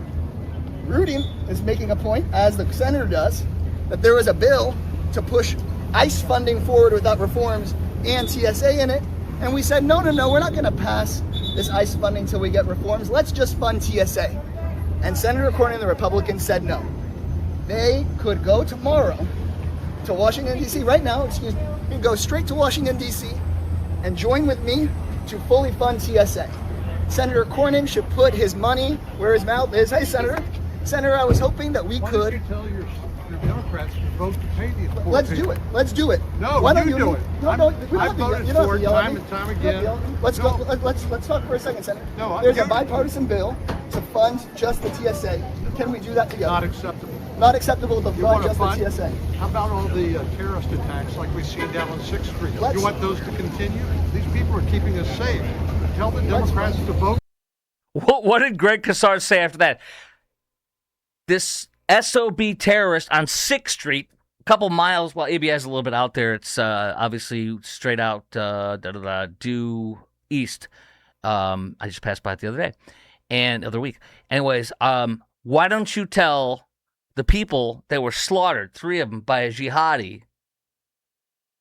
Rudy is making a point, as the senator does, that there was a bill to push ICE funding forward without reforms and TSA in it. And we said, no, we're not going to pass this ICE funding until we get reforms. Let's just fund TSA. And Senator Cornyn and the Republicans said no. They could go tomorrow to Washington, D.C. right now, you can go straight to Washington, D.C. and join with me to fully fund TSA. Senator Cornyn should put his money where his mouth is. Hey, Senator. Senator, I was hoping that we could. Why don't you tell your Democrat Democrats to vote to pay these poor Let's people. do it. Let's do it. No, Why don't you do it. No, no, we don't I've have to yell. voted You don't have for to it yell at time me. and time You don't have to again. yell at me. Let's No. go. Let's talk for a second, Senator. No, There's a you're- bipartisan bill to fund just the TSA. Can we do that together? Not acceptable. Not acceptable to You fund want to just fund? the TSA. How about all the terrorist attacks like we see down on 6th Street? Let's- You want those to continue? These people are keeping us safe. Tell the Let's Democrats fund. to vote. What did Greg Casar say after that? This SOB terrorist on 6th Street, a couple miles, well, ABI is a little bit out there. It's obviously straight out due east. I just passed by it the other week. Anyways, why don't you tell the people that were slaughtered, 3 of them, by a jihadi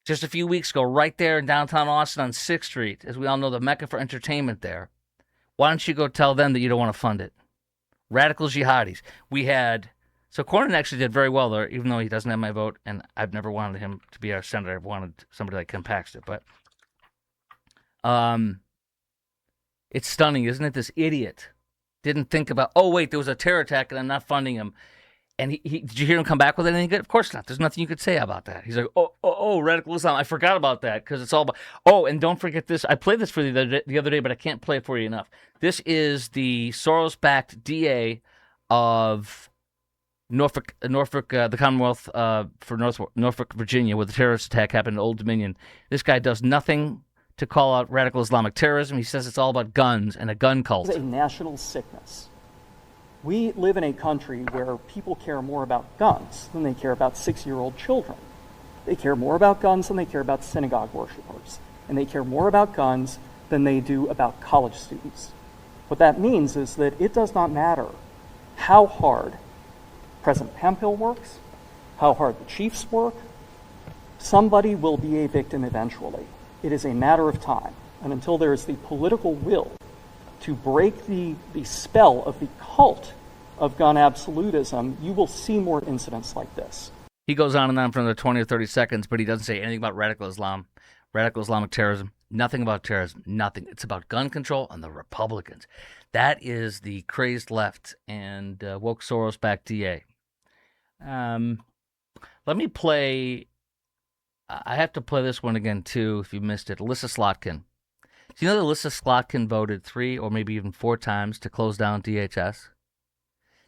just a few weeks ago, right there in downtown Austin on 6th Street, as we all know, the mecca for entertainment there. Why don't you go tell them that you don't want to fund it? Radical jihadis. So Cornyn actually did very well there, even though he doesn't have my vote, and I've never wanted him to be our senator. I've wanted somebody like Ken Paxton. But it's stunning, isn't it? This idiot didn't think about, oh, wait, there was a terror attack, and I'm not funding him. And he did you hear him come back with anything good? Of course not. There's nothing you could say about that. He's like, oh, radical Islam. I forgot about that because it's all about. Oh, and don't forget this. I played this for you the other day, but I can't play it for you enough. This is the Soros-backed DA of Norfolk, the Commonwealth for Norfolk, Virginia, where the terrorist attack happened in Old Dominion. This guy does nothing to call out radical Islamic terrorism. He says it's all about guns and a gun cult. It's a national sickness. We live in a country where people care more about guns than they care about 6-year-old children. They care more about guns than they care about synagogue worshipers. And they care more about guns than they do about college students. What that means is that it does not matter how hard President Hemphill works, how hard the chiefs work, somebody will be a victim eventually. It is a matter of time. And until there is the political will to break the spell of the cult of gun absolutism, you will see more incidents like this. He goes on and on for another 20 or 30 seconds, but he doesn't say anything about radical Islam, radical Islamic terrorism, nothing about terrorism, nothing. It's about gun control and the Republicans. That is the crazed left and woke Soros-backed DA. Let me play, I have to play this one again, too, if you missed it. Alyssa Slotkin. Do you know that Alyssa Slotkin voted 3 or maybe even 4 times to close down DHS?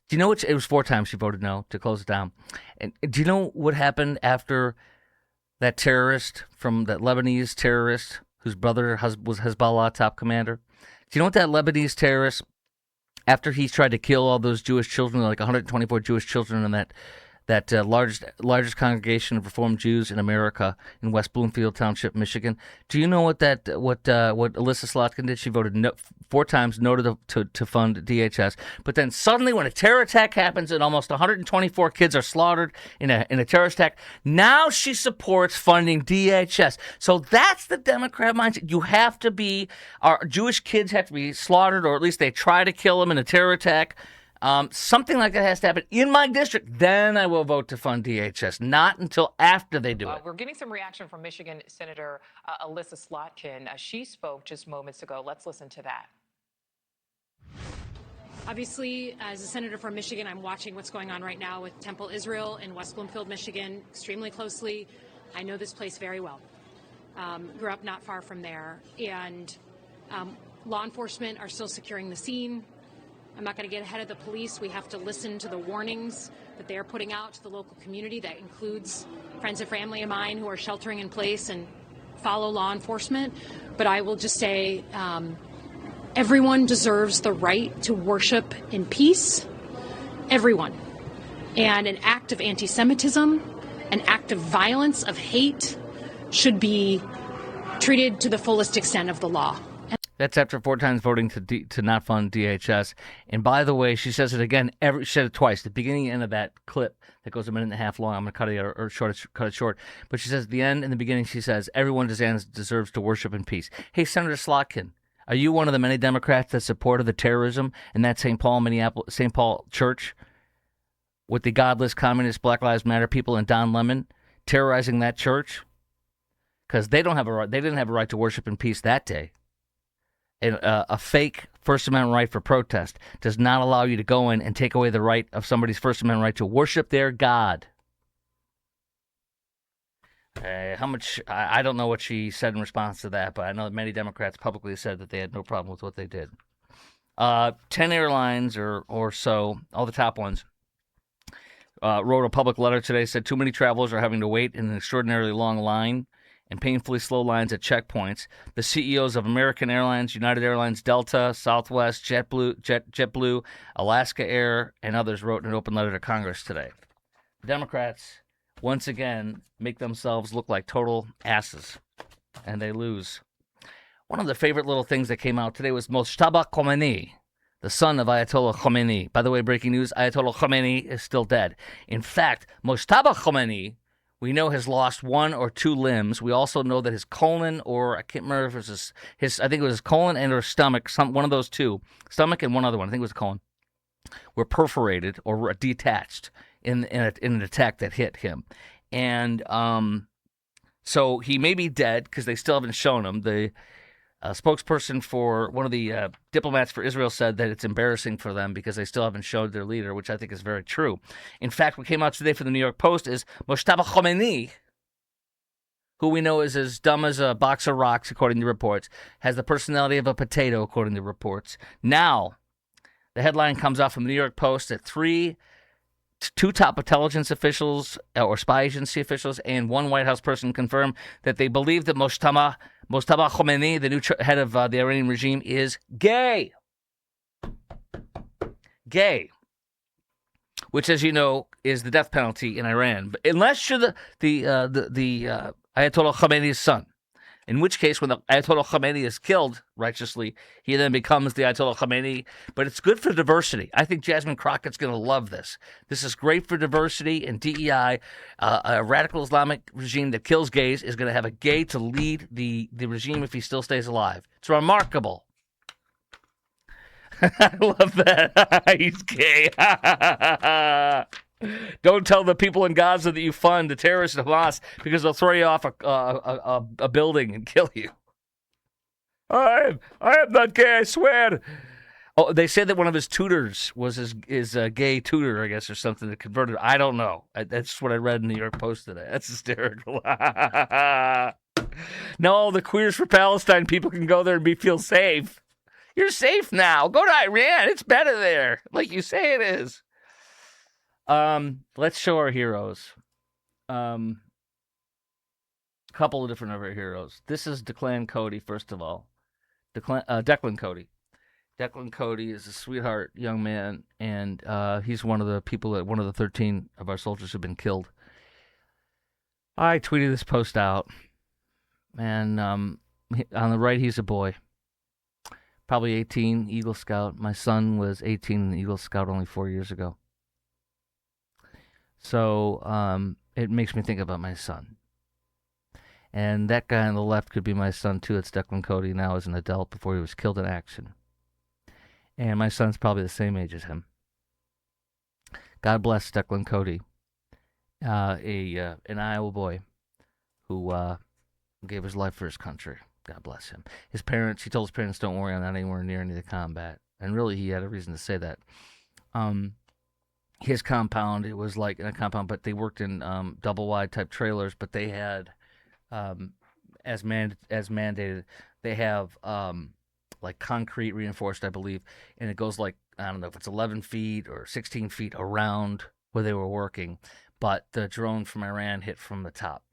Do you know it was 4 times she voted no to close it down? And do you know what happened after that terrorist, from that Lebanese terrorist whose brother was Hezbollah top commander? Do you know what that Lebanese terrorist, after he tried to kill all those Jewish children, like 124 Jewish children in that largest congregation of Reformed Jews in America in West Bloomfield Township, Michigan. Do you know what Alyssa Slotkin did? She voted no, 4 times no to fund DHS. But then suddenly, when a terror attack happens and almost 124 kids are slaughtered in a terrorist attack, now she supports funding DHS. So that's the Democrat mindset. You have to be, our Jewish kids have to be slaughtered, or at least they try to kill them in a terror attack. Something like that has to happen in my district. Then I will vote to fund DHS, not until after they do it. We're getting some reaction from Michigan Senator Alyssa Slotkin. She spoke just moments ago. Let's listen to that. Obviously, as a senator from Michigan, I'm watching what's going on right now with Temple Israel in West Bloomfield, Michigan, extremely closely. I know this place very well. Grew up not far from there. And law enforcement are still securing the scene. I'm not going to get ahead of the police. We have to listen to the warnings that they are putting out to the local community. That includes friends and family of mine who are sheltering in place and follow law enforcement. But I will just say everyone deserves the right to worship in peace. Everyone. And an act of anti-Semitism, an act of violence, of hate, should be treated to the fullest extent of the law. That's after 4 times voting to not fund DHS. And by the way, she says it again. She said it twice. The beginning and end of that clip that goes a minute and a half long. I'm going to cut it short. But she says at the end and the beginning, she says, everyone deserves to worship in peace. Hey, Senator Slotkin, are you one of the many Democrats that supported the terrorism in that St. Paul church with the godless, communist, Black Lives Matter people and Don Lemon terrorizing that church? Because they didn't have a right to worship in peace that day. A fake First Amendment right for protest does not allow you to go in and take away the right of somebody's First Amendment right to worship their God. How much? I don't know what she said in response to that, but I know that many Democrats publicly said that they had no problem with what they did. 10 airlines or so, all the top ones, wrote a public letter today, said too many travelers are having to wait in an extraordinarily long line and painfully slow lines at checkpoints. The CEOs of American Airlines, United Airlines, Delta, Southwest, JetBlue, Alaska Air, and others wrote an open letter to Congress today. The Democrats, once again, make themselves look like total asses, and they lose. One of the favorite little things that came out today was Mojtaba Khomeini, the son of Ayatollah Khomeini. By the way, breaking news, Ayatollah Khomeini is still dead. In fact, Mojtaba Khomeini, we know, has lost one or two limbs. We also know that his colon, or I can't remember if it was his I think it was his colon and or stomach, one of those two, stomach and one other one, I think it was the colon, were perforated or detached in an attack that hit him. And so he may be dead because they still haven't shown him. The spokesperson for one of the diplomats for Israel said that it's embarrassing for them because they still haven't showed their leader, which I think is very true. In fact, what came out today for the New York Post is Mojtaba Khomeini, who we know is as dumb as a box of rocks, according to reports, has the personality of a potato, according to reports. Now, the headline comes out from the New York Post that two top intelligence officials or spy agency officials and one White House person confirmed that they believe that Mojtaba Khomeini, the new head of the Iranian regime, is gay. Gay. Which, as you know, is the death penalty in Iran. But unless you're the Ayatollah Khomeini's son. In which case, when the Ayatollah Khomeini is killed righteously, he then becomes the Ayatollah Khomeini. But it's good for diversity. I think Jasmine Crockett's going to love this. This is great for diversity and DEI. A radical Islamic regime that kills gays is going to have a gay to lead the regime if he still stays alive. It's remarkable. I love that. He's gay. Don't tell the people in Gaza that you fund the terrorists and Hamas because they'll throw you off a building and kill you. I am not gay, I swear. Oh, they said that one of his tutors was his gay tutor, I guess, or something that converted. I don't know. That's what I read in the New York Post today. That's hysterical. Now all the Queers for Palestine people can go there and feel safe. You're safe now. Go to Iran. It's better there, like you say it is. Let's show our heroes. Couple of different of our heroes. This is Declan Cody, first of all. Declan Cody. Declan Cody is a sweetheart young man, and he's one of the people one of the 13 of our soldiers who've been killed. I tweeted this post out, and on the right, he's a boy. Probably 18, Eagle Scout. My son was 18 in the Eagle Scout only 4 years ago. So it makes me think about my son. And that guy on the left could be my son, too. It's Declan Cody now as an adult before he was killed in action. And my son's probably the same age as him. God bless Declan Cody, an Iowa boy who gave his life for his country. God bless him. He told his parents, don't worry, I'm not anywhere near any of the combat. And really, he had a reason to say that. His compound, it was like in a compound, but they worked in double-wide type trailers, but they had, as mandated, they have like concrete reinforced, I believe, and it goes like, I don't know if it's 11 feet or 16 feet around where they were working, but the drone from Iran hit from the top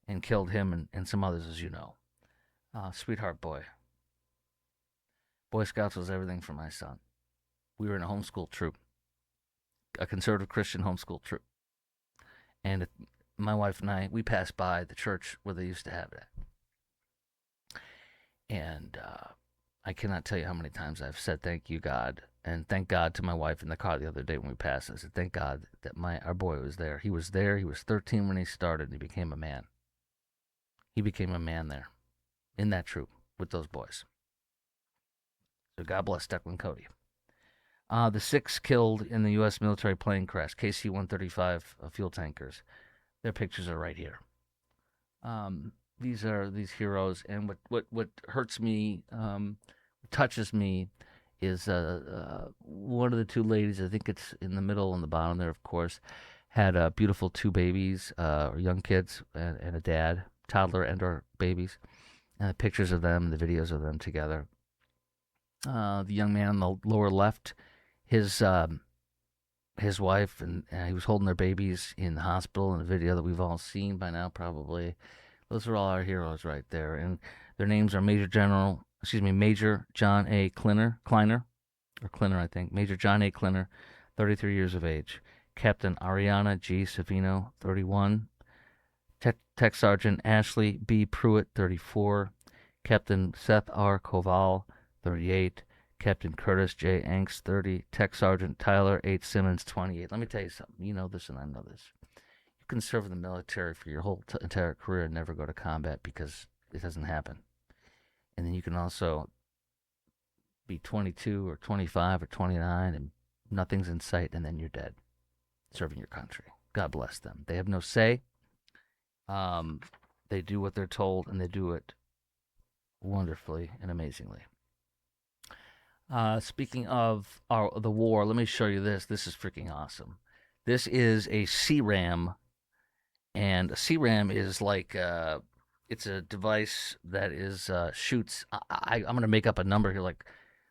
and killed him and some others, as you know. Sweetheart boy. Boy Scouts was everything for my son. We were in a homeschool troop, a conservative Christian homeschool troop. And my wife and I, we passed by the church where they used to have that. And I cannot tell you how many times I've said thank you, God, and thank God to my wife in the car the other day when we passed. I said, thank God that our boy was there. He was there. He was 13 when he started, and he became a man. He became a man there in that troop with those boys. So God bless Declan Cody. The 6 killed in the U.S. military plane crash, KC-135 fuel tankers. Their pictures are right here. These are these heroes, and what hurts me, touches me, is one of the two ladies. I think it's in the middle and the bottom there, of course, had beautiful 2 babies, or young kids, and a dad, toddler and or babies, and the pictures of them, the videos of them together. The young man on the lower left, his wife, and he was holding their babies in the hospital in a video that we've all seen by now, probably. Those are all our heroes right there, and their names are Major John A. Kleiner, I think. Major John A. Kleiner, 33 years of age. Captain Ariana G. Savino, 31. Tech Sergeant Ashley B. Pruitt, 34. Captain Seth R. Koval, 38. Captain Curtis J. Angst, 30. Tech Sergeant Tyler H. Simmons, 28. Let me tell you something. You know this and I know this. You can serve in the military for your whole entire career and never go to combat because it doesn't happen. And then you can also be 22 or 25 or 29 and nothing's in sight, and then you're dead serving your country. God bless them. They have no say. They do what they're told, and they do it wonderfully and amazingly. Speaking of the war, let me show you this. This is freaking awesome. This is a CRAM, and a CRAM is like it's a device that is shoots. I'm going to make up a number here, like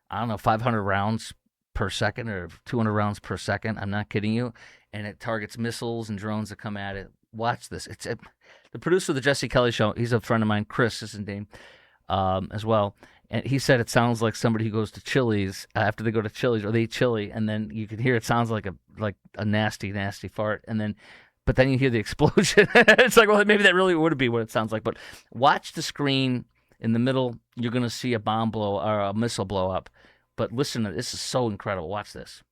I don't know, 500 rounds per second or 200 rounds per second. I'm not kidding you. And it targets missiles and drones that come at it. Watch this. The producer of the Jesse Kelly Show. He's a friend of mine, Chris is his name, as well. And he said it sounds like somebody who goes to Chili's after they go to Chili's or they eat chili, and then you can hear it sounds like a nasty, nasty fart, but then you hear the explosion. It's like, well, maybe that really would be what it sounds like. But watch the screen in the middle. You're going to see a bomb blow or a missile blow up. But listen to this. Is so incredible. Watch this.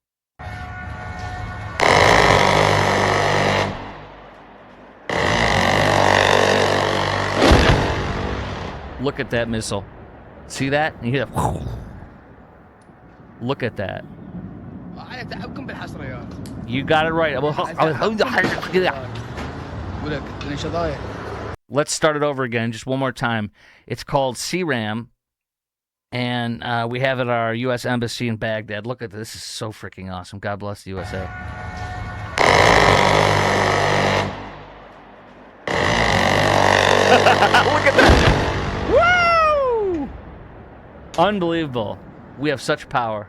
Look at that missile. See that? And you hear that. Look at that. You got it right. Let's start it over again, just one more time. It's called CRAM, and we have it at our U.S. Embassy in Baghdad. Look at this. This is so freaking awesome. God bless the USA. Look at that. Woo! Unbelievable. We have such power.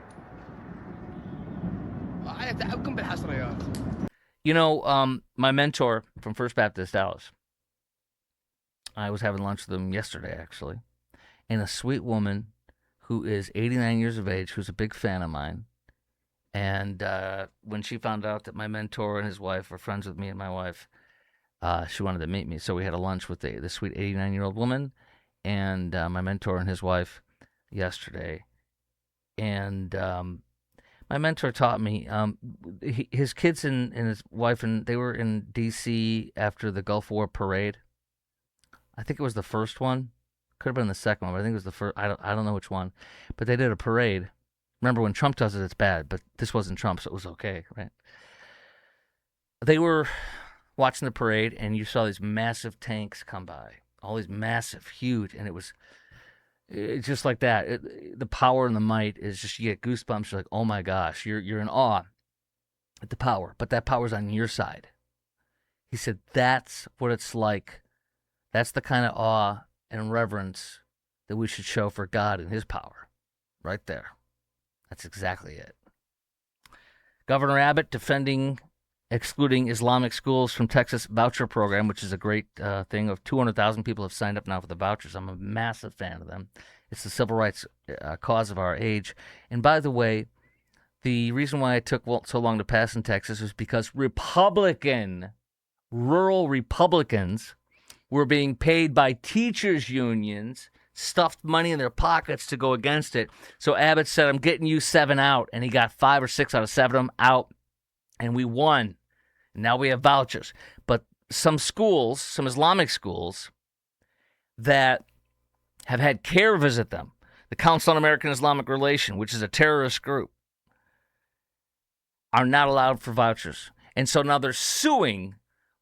You know, my mentor from First Baptist Dallas, I was having lunch with him yesterday, actually, and a sweet woman who is 89 years of age, who's a big fan of mine, and when she found out that my mentor and his wife were friends with me and my wife, she wanted to meet me, so we had a lunch with the sweet 89-year-old woman and my mentor and his wife yesterday, and my mentor taught me, his kids and his wife, and they were in D.C. after the Gulf War parade. I think it was the first one. Could have been the second one, but I think it was the first. I don't know which one. But they did a parade. Remember, when Trump does it, it's bad, but this wasn't Trump, so it was okay, right? They were watching the parade, and you saw these massive tanks come by. All these massive, huge, and it's just like that. The power and the might is just, you get goosebumps. You're like, oh my gosh, you're in awe at the power, but that power's on your side. He said that's what it's like. That's the kind of awe and reverence that we should show for God and his power. Right there. That's exactly it. Governor Abbott defending excluding Islamic schools from Texas voucher program, which is a great thing. Of 200,000 people have signed up now for the vouchers. I'm a massive fan of them. It's the civil rights cause of our age. And by the way, the reason why it took so long to pass in Texas was because rural Republicans were being paid by teachers' unions, stuffed money in their pockets to go against it. So Abbott said, I'm getting you 7 out. And he got 5 or 6 out of 7 of them out. And we won. Now we have vouchers. But some schools, some Islamic schools that have had CARE visit them, the Council on American Islamic Relations, which is a terrorist group, are not allowed for vouchers. And so now they're suing.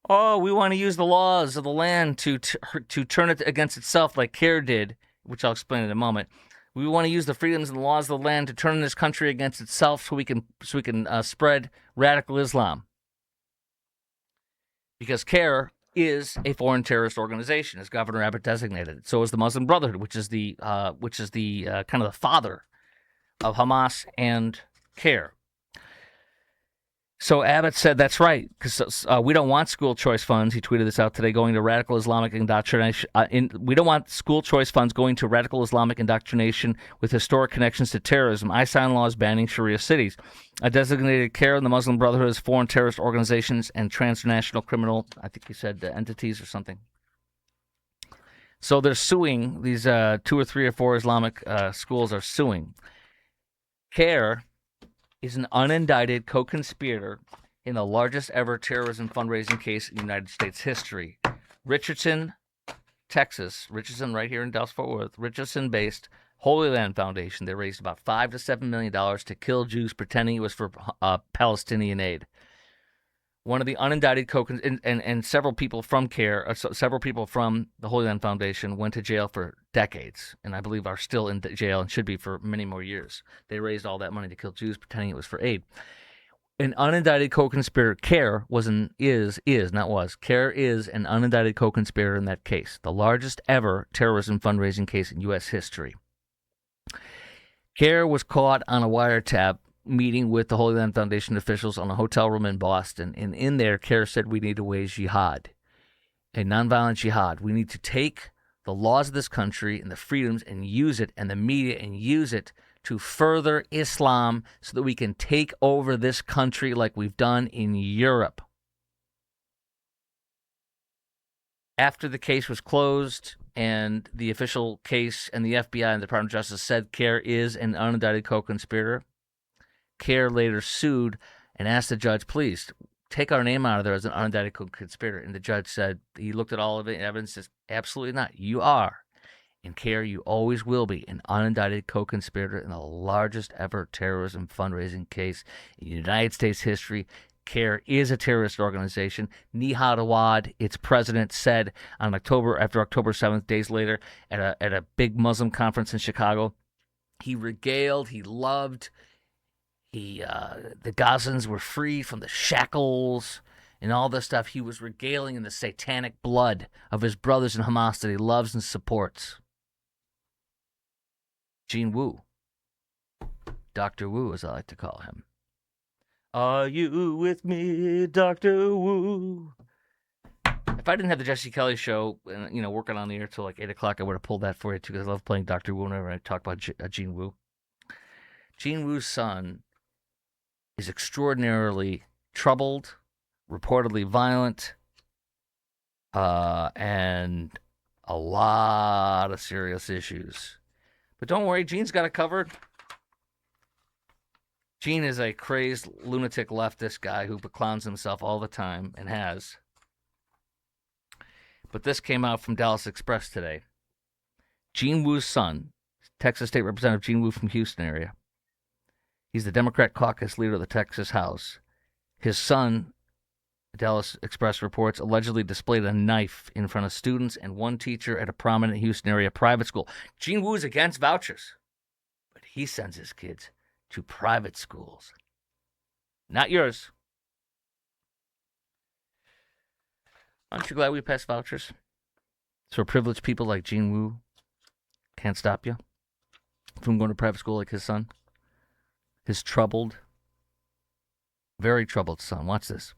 Oh, we want to use the laws of the land to turn it against itself like CARE did, which I'll explain in a moment. We want to use the freedoms and the laws of the land to turn this country against itself so we can spread radical Islam. because CARE is a foreign terrorist organization, as Governor Abbott designated it. So is the Muslim Brotherhood, which is the kind of the father of Hamas and CARE. So Abbott said that's right, because we don't want school choice funds. He tweeted this out today, going to radical Islamic indoctrination. We don't want school choice funds going to radical Islamic indoctrination with historic connections to terrorism. I sign laws banning Sharia cities. I designated CARE and the Muslim Brotherhood as foreign terrorist organizations and transnational criminal, I think he said, entities or something. So they're suing, these 2 or 3 or 4 Islamic schools are suing. CARE is an unindicted co-conspirator in the largest ever terrorism fundraising case in United States history. Richardson, Texas, Richardson right here in Dallas-Fort Worth, Richardson-based Holy Land Foundation. They raised about $5 to $7 million to kill Jews, pretending it was for Palestinian aid. One of the unindicted and several people from CARE, several people from the Holy Land Foundation went to jail for decades, and I believe are still in jail and should be for many more years. They raised all that money to kill Jews, pretending it was for aid. An unindicted co-conspirator, CARE CARE is an unindicted co-conspirator in that case, the largest ever terrorism fundraising case in U.S. history. CARE was caught on a wiretap meeting with the Holy Land Foundation officials on a hotel room in Boston. And in there, CARE said we need to wage jihad, a nonviolent jihad. We need to take the laws of this country and the freedoms and use it, and the media, and use it to further Islam so that we can take over this country like we've done in Europe. After the case was closed and the official case and the FBI and the Department of Justice said CARE is an unindicted co-conspirator, CARE later sued and asked the judge, please take our name out of there as an unindicted co-conspirator. And the judge said, he looked at all of the evidence, says, absolutely not. You are. In CARE, you always will be an unindicted co-conspirator in the largest ever terrorism fundraising case in United States history. CARE is a terrorist organization. Nihad Awad, its president, said on after October 7th, days later, at a big Muslim conference in Chicago, he regaled, he loved, the Gazans were freed from the shackles and all this stuff. He was regaling in the satanic blood of his brothers in Hamas that he loves and supports. Gene Wu, Dr. Wu, as I like to call him. Are you with me, Dr. Wu? If I didn't have the Jesse Kelly show, working on the air till like 8 o'clock, I would have pulled that for you too, because I love playing Dr. Wu whenever I talk about Gene Wu. Gene Wu's son is extraordinarily troubled, reportedly violent, and a lot of serious issues. But don't worry, Gene's got it covered. Gene is a crazed, lunatic leftist guy who clowns himself all the time and has. But this came out from Dallas Express today. Gene Wu's son, Texas State Representative Gene Wu from Houston area. He's the Democrat caucus leader of the Texas House. His son, Dallas Express reports, allegedly displayed a knife in front of students and one teacher at a prominent Houston area private school. Gene Wu's against vouchers, but he sends his kids to private schools. Not yours. Aren't you glad we passed vouchers? So privileged people like Gene Wu can't stop you from going to private school like his son. His troubled, very troubled son. Watch this.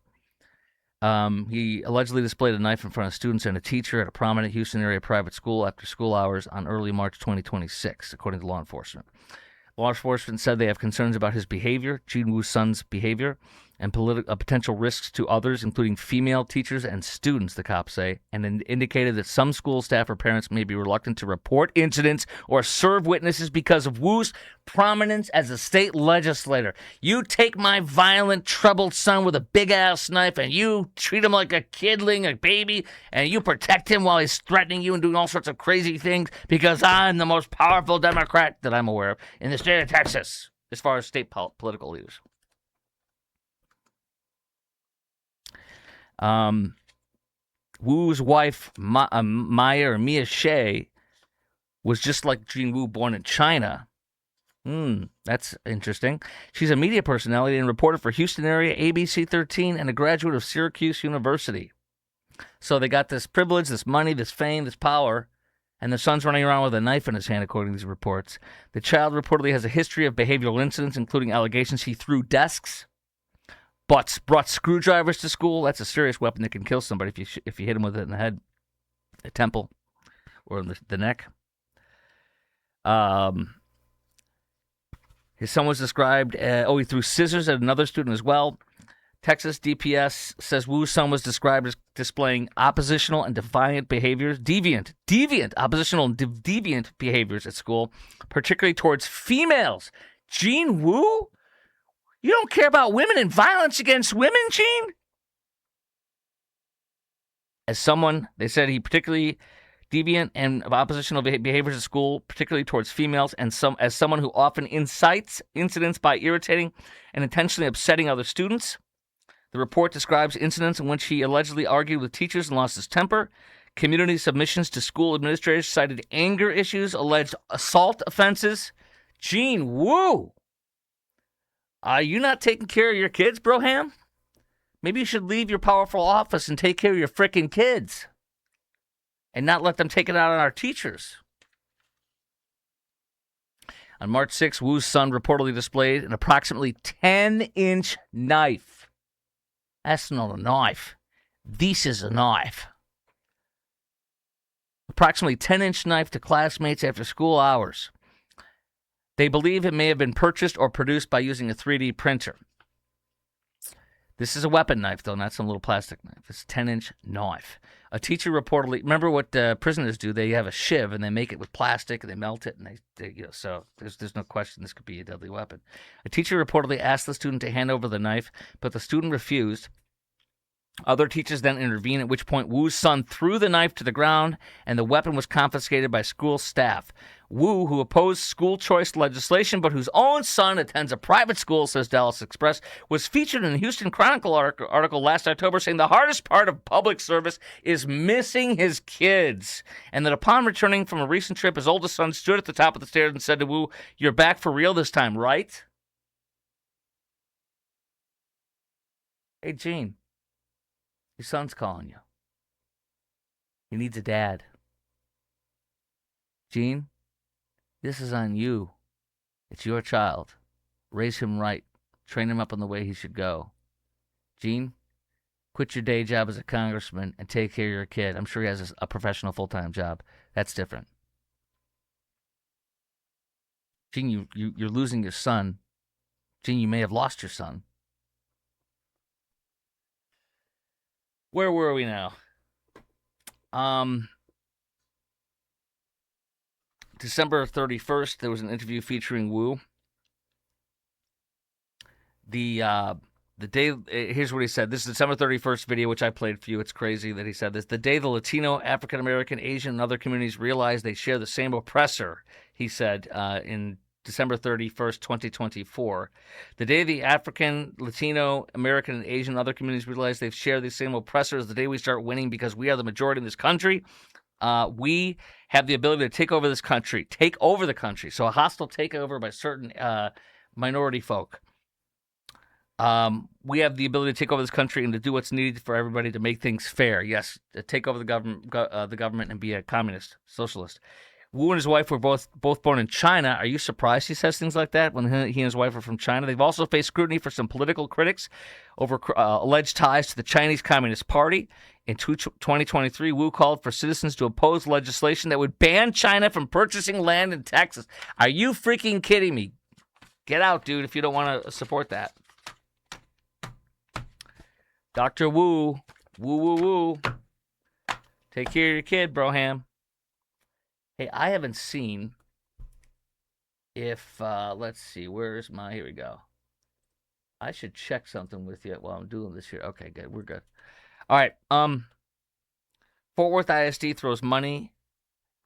He allegedly displayed a knife in front of students and a teacher at a prominent Houston area private school after school hours on early March 2026, according to law enforcement. Law enforcement said they have concerns about his behavior, Gene Wu's son's behavior, and potential risks to others, including female teachers and students, the cops say, and indicated that some school staff or parents may be reluctant to report incidents or serve witnesses because of Wu's prominence as a state legislator. You take my violent, troubled son with a big-ass knife and you treat him like a kidling, a baby, and you protect him while he's threatening you and doing all sorts of crazy things because I'm the most powerful Democrat that I'm aware of in the state of Texas, as far as state political leaders. Wu's wife, Mia Shea, was just like Gene Wu, born in China. That's interesting. She's a media personality and reporter for Houston area ABC 13 and a graduate of Syracuse University. So they got this privilege, this money, this fame, this power, and the son's running around with a knife in his hand, according to these reports. The child reportedly has a history of behavioral incidents, including allegations he threw desks, brought screwdrivers to school. That's a serious weapon that can kill somebody if you hit him with it in the head, the temple, or in the neck. His son was described, he threw scissors at another student as well. Texas DPS says Wu's son was described as displaying oppositional and defiant behaviors, oppositional and deviant behaviors at school, particularly towards females. Gene Wu? You don't care about women and violence against women, Gene? As someone, they said he particularly deviant and of oppositional behaviors at school, particularly towards females, and as someone who often incites incidents by irritating and intentionally upsetting other students. The report describes incidents in which he allegedly argued with teachers and lost his temper. Community submissions to school administrators cited anger issues, alleged assault offenses. Gene Wu, are you not taking care of your kids, Broham? Maybe you should leave your powerful office and take care of your frickin' kids and not let them take it out on our teachers. On March 6, Wu's son reportedly displayed an approximately 10-inch knife. That's not a knife. This is a knife. Approximately 10-inch knife to classmates after school hours. They believe it may have been purchased or produced by using a 3D printer. This is a weapon knife, though, not some little plastic knife. It's a 10-inch knife. A teacher reportedly, remember what prisoners do? They have a shiv and they make it with plastic and they melt it, and so there's no question this could be a deadly weapon. A teacher reportedly asked the student to hand over the knife, but the student refused. Other teachers then intervened, at which point Wu's son threw the knife to the ground and the weapon was confiscated by school staff. Wu, who opposed school choice legislation but whose own son attends a private school, says Dallas Express, was featured in a Houston Chronicle article last October saying the hardest part of public service is missing his kids, and that upon returning from a recent trip, his oldest son stood at the top of the stairs and said to Wu, "You're back for real this time, right?" Hey, Gene. Your son's calling you. He needs a dad. Gene, this is on you. It's your child. Raise him right. Train him up on the way he should go. Gene, quit your day job as a congressman and take care of your kid. I'm sure he has a professional full-time job. That's different. Gene, you're losing your son. Gene, you may have lost your son. Where were we now? December 31st, there was an interview featuring Wu. The day, here's what he said. This is December 31st video, which I played for you. It's crazy that he said this. The day the Latino, African American, Asian, and other communities realize they share the same oppressor, he said in December 31st, 2024. The day the African, Latino, American, and Asian and other communities realize they share the same oppressor is the day we start winning because we are the majority in this country. We have the ability to take over this country, take over the country. So a hostile takeover by certain minority folk. We have the ability to take over this country and to do what's needed for everybody to make things fair. Yes, to take over the government and be a communist, socialist. Wu and his wife were both born in China. Are you surprised he says things like that when he and his wife are from China? They've also faced scrutiny for some political critics over alleged ties to the Chinese Communist Party. In 2023, Wu called for citizens to oppose legislation that would ban China from purchasing land in Texas. Are you freaking kidding me? Get out, dude, if you don't want to support that. Dr. Wu, woo. Take care of your kid, Broham. Hey, I haven't seen if, let's see, where's my, here we go. I should check something with you while I'm doing this here. Okay, good, we're good. All right, Fort Worth ISD throws money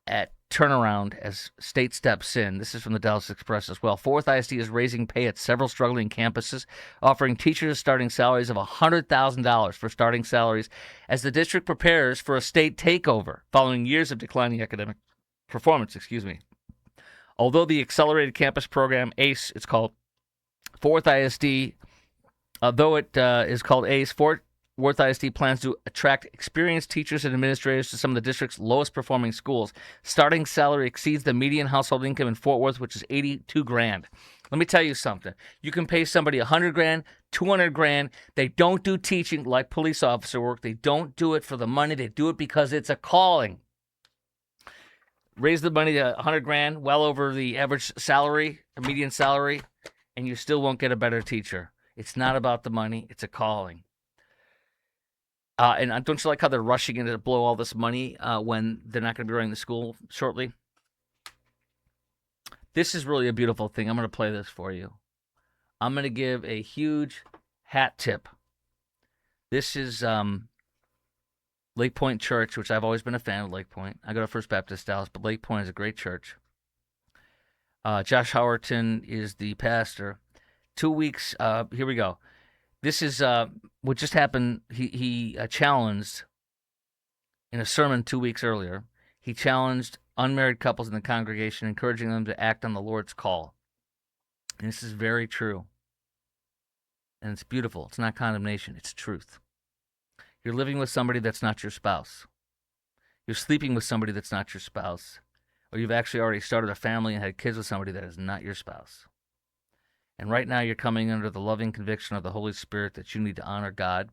at turnaround as state steps in. This is from the Dallas Express as well. Fort Worth ISD is raising pay at several struggling campuses, offering teachers starting salaries of $100,000 for starting salaries as the district prepares for a state takeover following years of declining academic performance, Although the Accelerated Campus Program, ACE, it's called, Fort Worth ISD, though it is called ACE, Fort Worth ISD plans to attract experienced teachers and administrators to some of the district's lowest performing schools. Starting salary exceeds the median household income in Fort Worth, which is $82,000. Let me tell you something. You can pay somebody $100,000, $200,000. They don't do teaching like police officer work. They don't do it for the money. They do it because it's a calling. Raise the money to $100,000, well over the average salary, the median salary, and you still won't get a better teacher. It's not about the money. It's a calling. And don't you like how they're rushing in to blow all this money when they're not going to be running the school shortly? This is really a beautiful thing. I'm going to play this for you. I'm going to give a huge hat tip. This is Lake Point Church, which I've always been a fan of Lake Point. I go to First Baptist Dallas, but Lake Point is a great church. Josh Howerton is the pastor. 2 weeks, here we go. This is what just happened. He challenged, in a sermon 2 weeks earlier, he challenged unmarried couples in the congregation, encouraging them to act on the Lord's call. And this is very true. And it's beautiful. It's not condemnation. It's truth. You're living with somebody that's not your spouse. You're sleeping with somebody that's not your spouse. Or you've actually already started a family and had kids with somebody that is not your spouse. And right now you're coming under the loving conviction of the Holy Spirit that you need to honor God,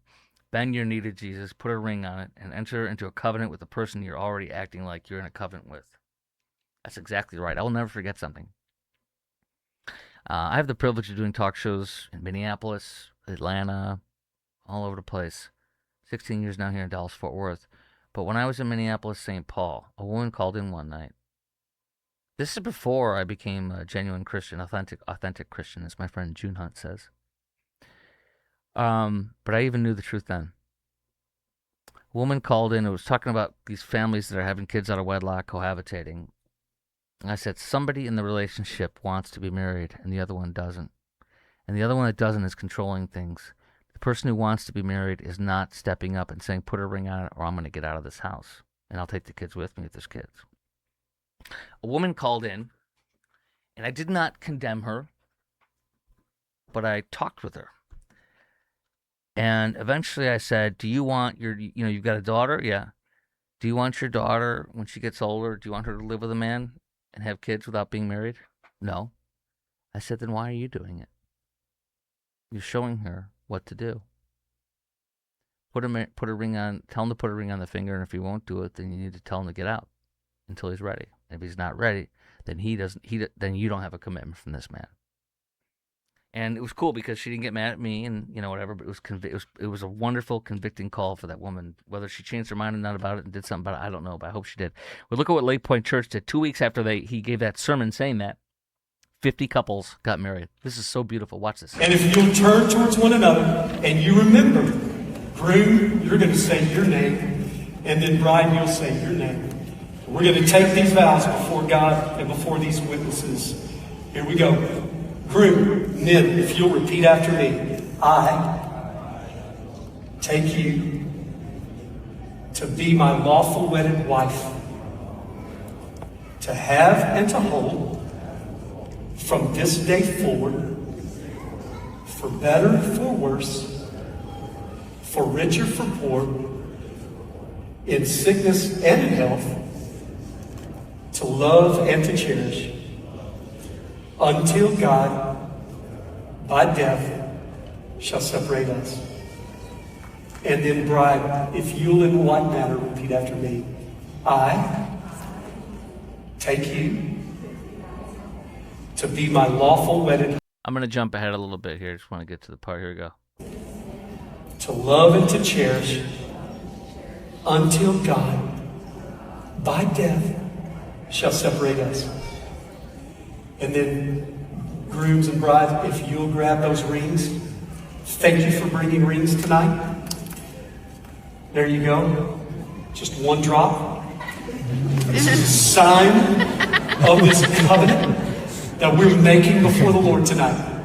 bend your knee to Jesus, put a ring on it, and enter into a covenant with the person you're already acting like you're in a covenant with. That's exactly right. I will never forget something. I have the privilege of doing talk shows in Minneapolis, Atlanta, all over the place. 16 years now here in Dallas, Fort Worth. But when I was in Minneapolis, St. Paul, a woman called in one night. This is before I became a genuine Christian, authentic Christian, as my friend June Hunt says. But I even knew the truth then. A woman called in and was talking about these families that are having kids out of wedlock, cohabitating. And I said, somebody in the relationship wants to be married and the other one doesn't. And the other one that doesn't is controlling things. The person who wants to be married is not stepping up and saying, put a ring on it or I'm going to get out of this house. And I'll take the kids with me if there's kids. A woman called in, and I did not condemn her, but I talked with her. And eventually I said, do you want you've got a daughter? Yeah. Do you want your daughter, when she gets older, do you want her to live with a man and have kids without being married? No. I said, then why are you doing it? You're showing her what to do. Put a ring on, tell him to put a ring on the finger, and if he won't do it, then you need to tell him to get out until he's ready. If he's not ready, then then you don't have a commitment from this man. And it was cool because she didn't get mad at me and whatever. But it was a wonderful, convicting call for that woman. Whether she changed her mind or not about it and did something about it, I don't know. But I hope she did. Well, look at what Lake Point Church did. 2 weeks after he gave that sermon saying that, 50 couples got married. This is so beautiful. Watch this. And if you'll turn towards one another and you remember, groom, you're going to say your name, and then bride, you'll say your name. We're going to take these vows before God and before these witnesses. Here we go. Groom, men, if you'll repeat after me. I take you to be my lawful wedded wife, to have and to hold from this day forward, for better, for worse, for richer, for poor, in sickness and in health, to love and to cherish, until God, by death, shall separate us. And then, bride, if you'll in like manner repeat after me. I take you to be my lawful wedded. I'm going to jump ahead a little bit here. Just want to get to the part. Here we go. To love and to cherish, until God, by death, shall separate us. And then, grooms and brides, if you'll grab those rings, thank you for bringing rings tonight. There you go. Just one drop. This is a sign of this covenant that we're making before the Lord tonight.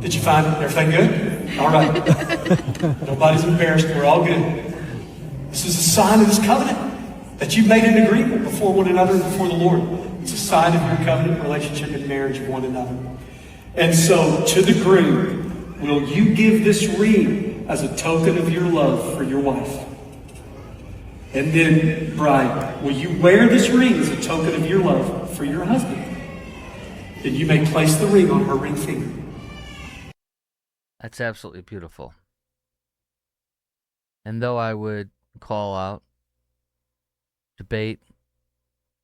Did you find it? Everything good? All right. Nobody's embarrassed. We're all good. This is a sign of this covenant that you've made an agreement before one another and before the Lord. It's a sign of your covenant relationship and marriage of one another. And so, to the groom, will you give this ring as a token of your love for your wife. And then, bride, will you wear this ring as a token of your love for your husband? And you may place the ring on her ring finger. That's absolutely beautiful. And though I would call out, debate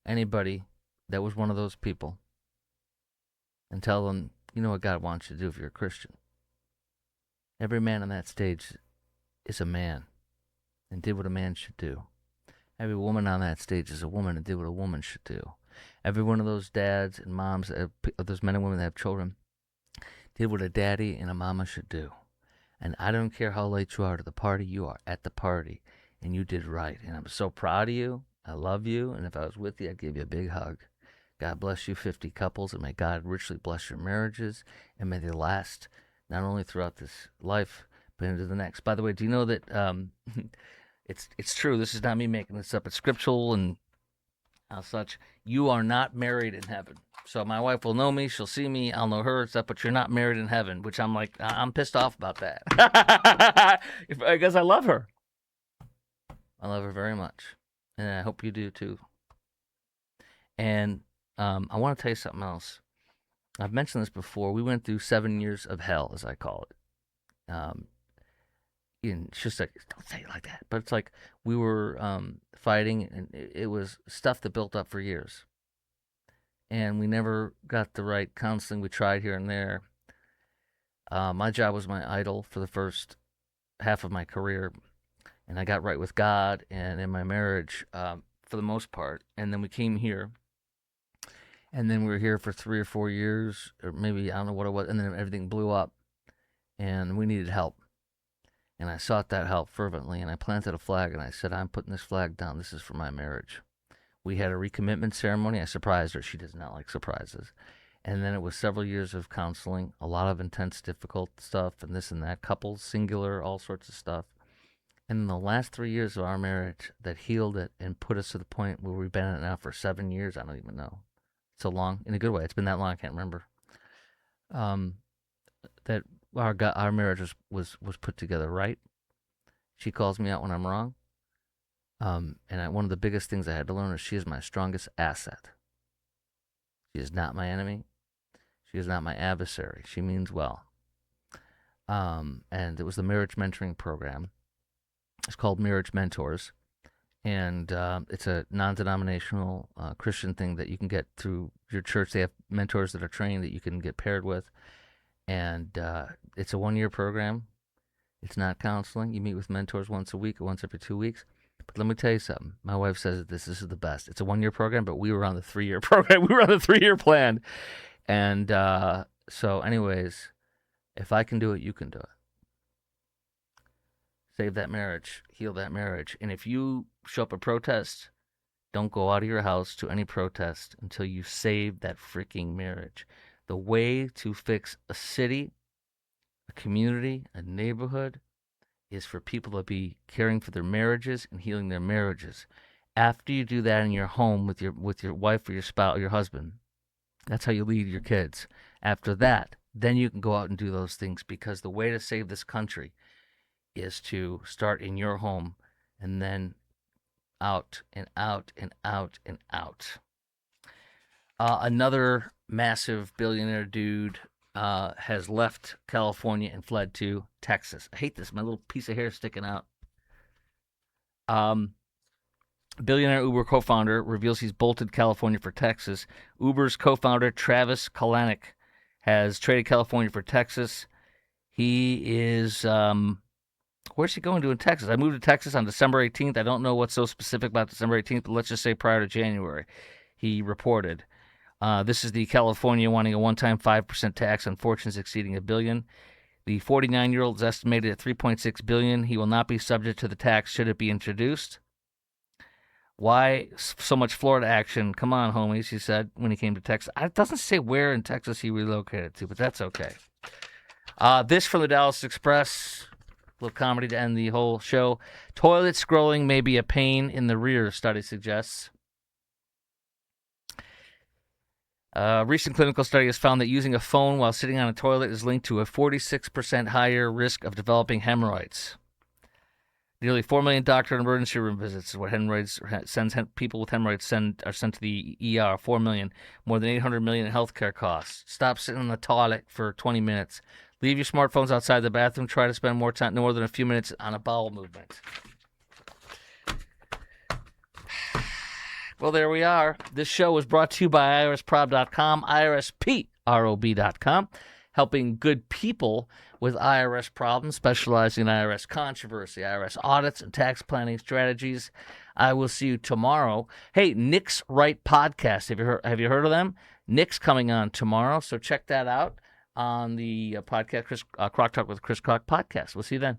anybody that was one of those people and tell them, you know what God wants you to do if you're a Christian. Every man on that stage is a man and did what a man should do. Every woman on that stage is a woman and did what a woman should do. Every one of those dads and moms, those men and women that have children, did what a daddy and a mama should do. And I don't care how late you are to the party, you are at the party, and you did right. And I'm so proud of you. I love you, and if I was with you, I'd give you a big hug. God bless you, 50 couples, and may God richly bless your marriages, and may they last not only throughout this life, but into the next. By the way, do you know that it's true? This is not me making this up. It's scriptural and such. You are not married in heaven. So my wife will know me, she'll see me, I'll know her, stuff, but you're not married in heaven, which I'm like, I'm pissed off about that. Because I love her. I love her very much. And I hope you do too. And I want to tell you something else. I've mentioned this before. We went through 7 years of hell, as I call it. And it's just like, don't say it like that. But it's like we were fighting, and it was stuff that built up for years. And we never got the right counseling. We tried here and there. My job was my idol for the first half of my career. And I got right with God and in my marriage for the most part. And then we came here. And then we were here for 3 or 4 years, or maybe, I don't know what it was. And then everything blew up. And we needed help. And I sought that help fervently. And I planted a flag. And I said, I'm putting this flag down. This is for my marriage. We had a recommitment ceremony. I surprised her. She does not like surprises. And then it was several years of counseling, a lot of intense, difficult stuff, and this and that, couples, singular, all sorts of stuff. And in the last 3 years of our marriage that healed it and put us to the point where we've been in it now for 7 years, I don't even know. So long, in a good way. It's been that long, I can't remember. That our marriage was put together right. She calls me out when I'm wrong. One of the biggest things I had to learn is she is my strongest asset. She is not my enemy. She is not my adversary. She means well. And it was the marriage mentoring program. It's called Marriage Mentors. And it's a non-denominational Christian thing that you can get through your church. They have mentors that are trained that you can get paired with. And it's a 1-year program. It's not counseling. You meet with mentors once a week or once every 2 weeks. But let me tell you something. My wife says that this is the best. It's a 1-year program, but we were on the 3-year program. We were on the 3-year plan. And so anyways, if I can do it, you can do it. Save that marriage. Heal that marriage. And if you show up at protest, don't go out of your house to any protest until you save that freaking marriage. The way to fix a city, a community, a neighborhood, is for people to be caring for their marriages and healing their marriages. After you do that in your home with your wife or your spouse or your husband, that's how you lead your kids. After that, then you can go out and do those things, because the way to save this country is to start in your home and then out and out and out and out. Another massive billionaire dude has left California and fled to Texas. I hate this. My little piece of hair sticking out. Billionaire Uber co-founder reveals he's bolted California for Texas. Uber's co-founder, Travis Kalanick, has traded California for Texas. He is... where's he going to in Texas? I moved to Texas on December 18th. I don't know what's so specific about December 18th, but let's just say prior to January, he reported. This is the California wanting a one-time 5% tax on fortunes exceeding $1 billion. The 49-year-old is estimated at $3.6 billion. He will not be subject to the tax should it be introduced. Why so much Florida action? Come on, homies, he said when he came to Texas. It doesn't say where in Texas he relocated to, but that's okay. This from the Dallas Express. A little comedy to end the whole show. Toilet scrolling may be a pain in the rear, study suggests. A recent clinical study has found that using a phone while sitting on a toilet is linked to a 46% higher risk of developing hemorrhoids. Nearly 4 million doctor and emergency room visits is what people with hemorrhoids are sent to the ER. 4 million, more than 800 million in healthcare costs. Stop sitting on the toilet for 20 minutes. Leave your smartphones outside the bathroom. Try to spend more than a few minutes on a bowel movement. Well, there we are. This show was brought to you by IRSprob.com, IRSprob.com, helping good people with IRS problems, specializing in IRS controversy, IRS audits, and tax planning strategies. I will see you tomorrow. Hey, Nick's Right Podcast. Have you heard of them? Nick's coming on tomorrow, so check that out on the podcast, Crock Talk with Chris Crock podcast. We'll see you then.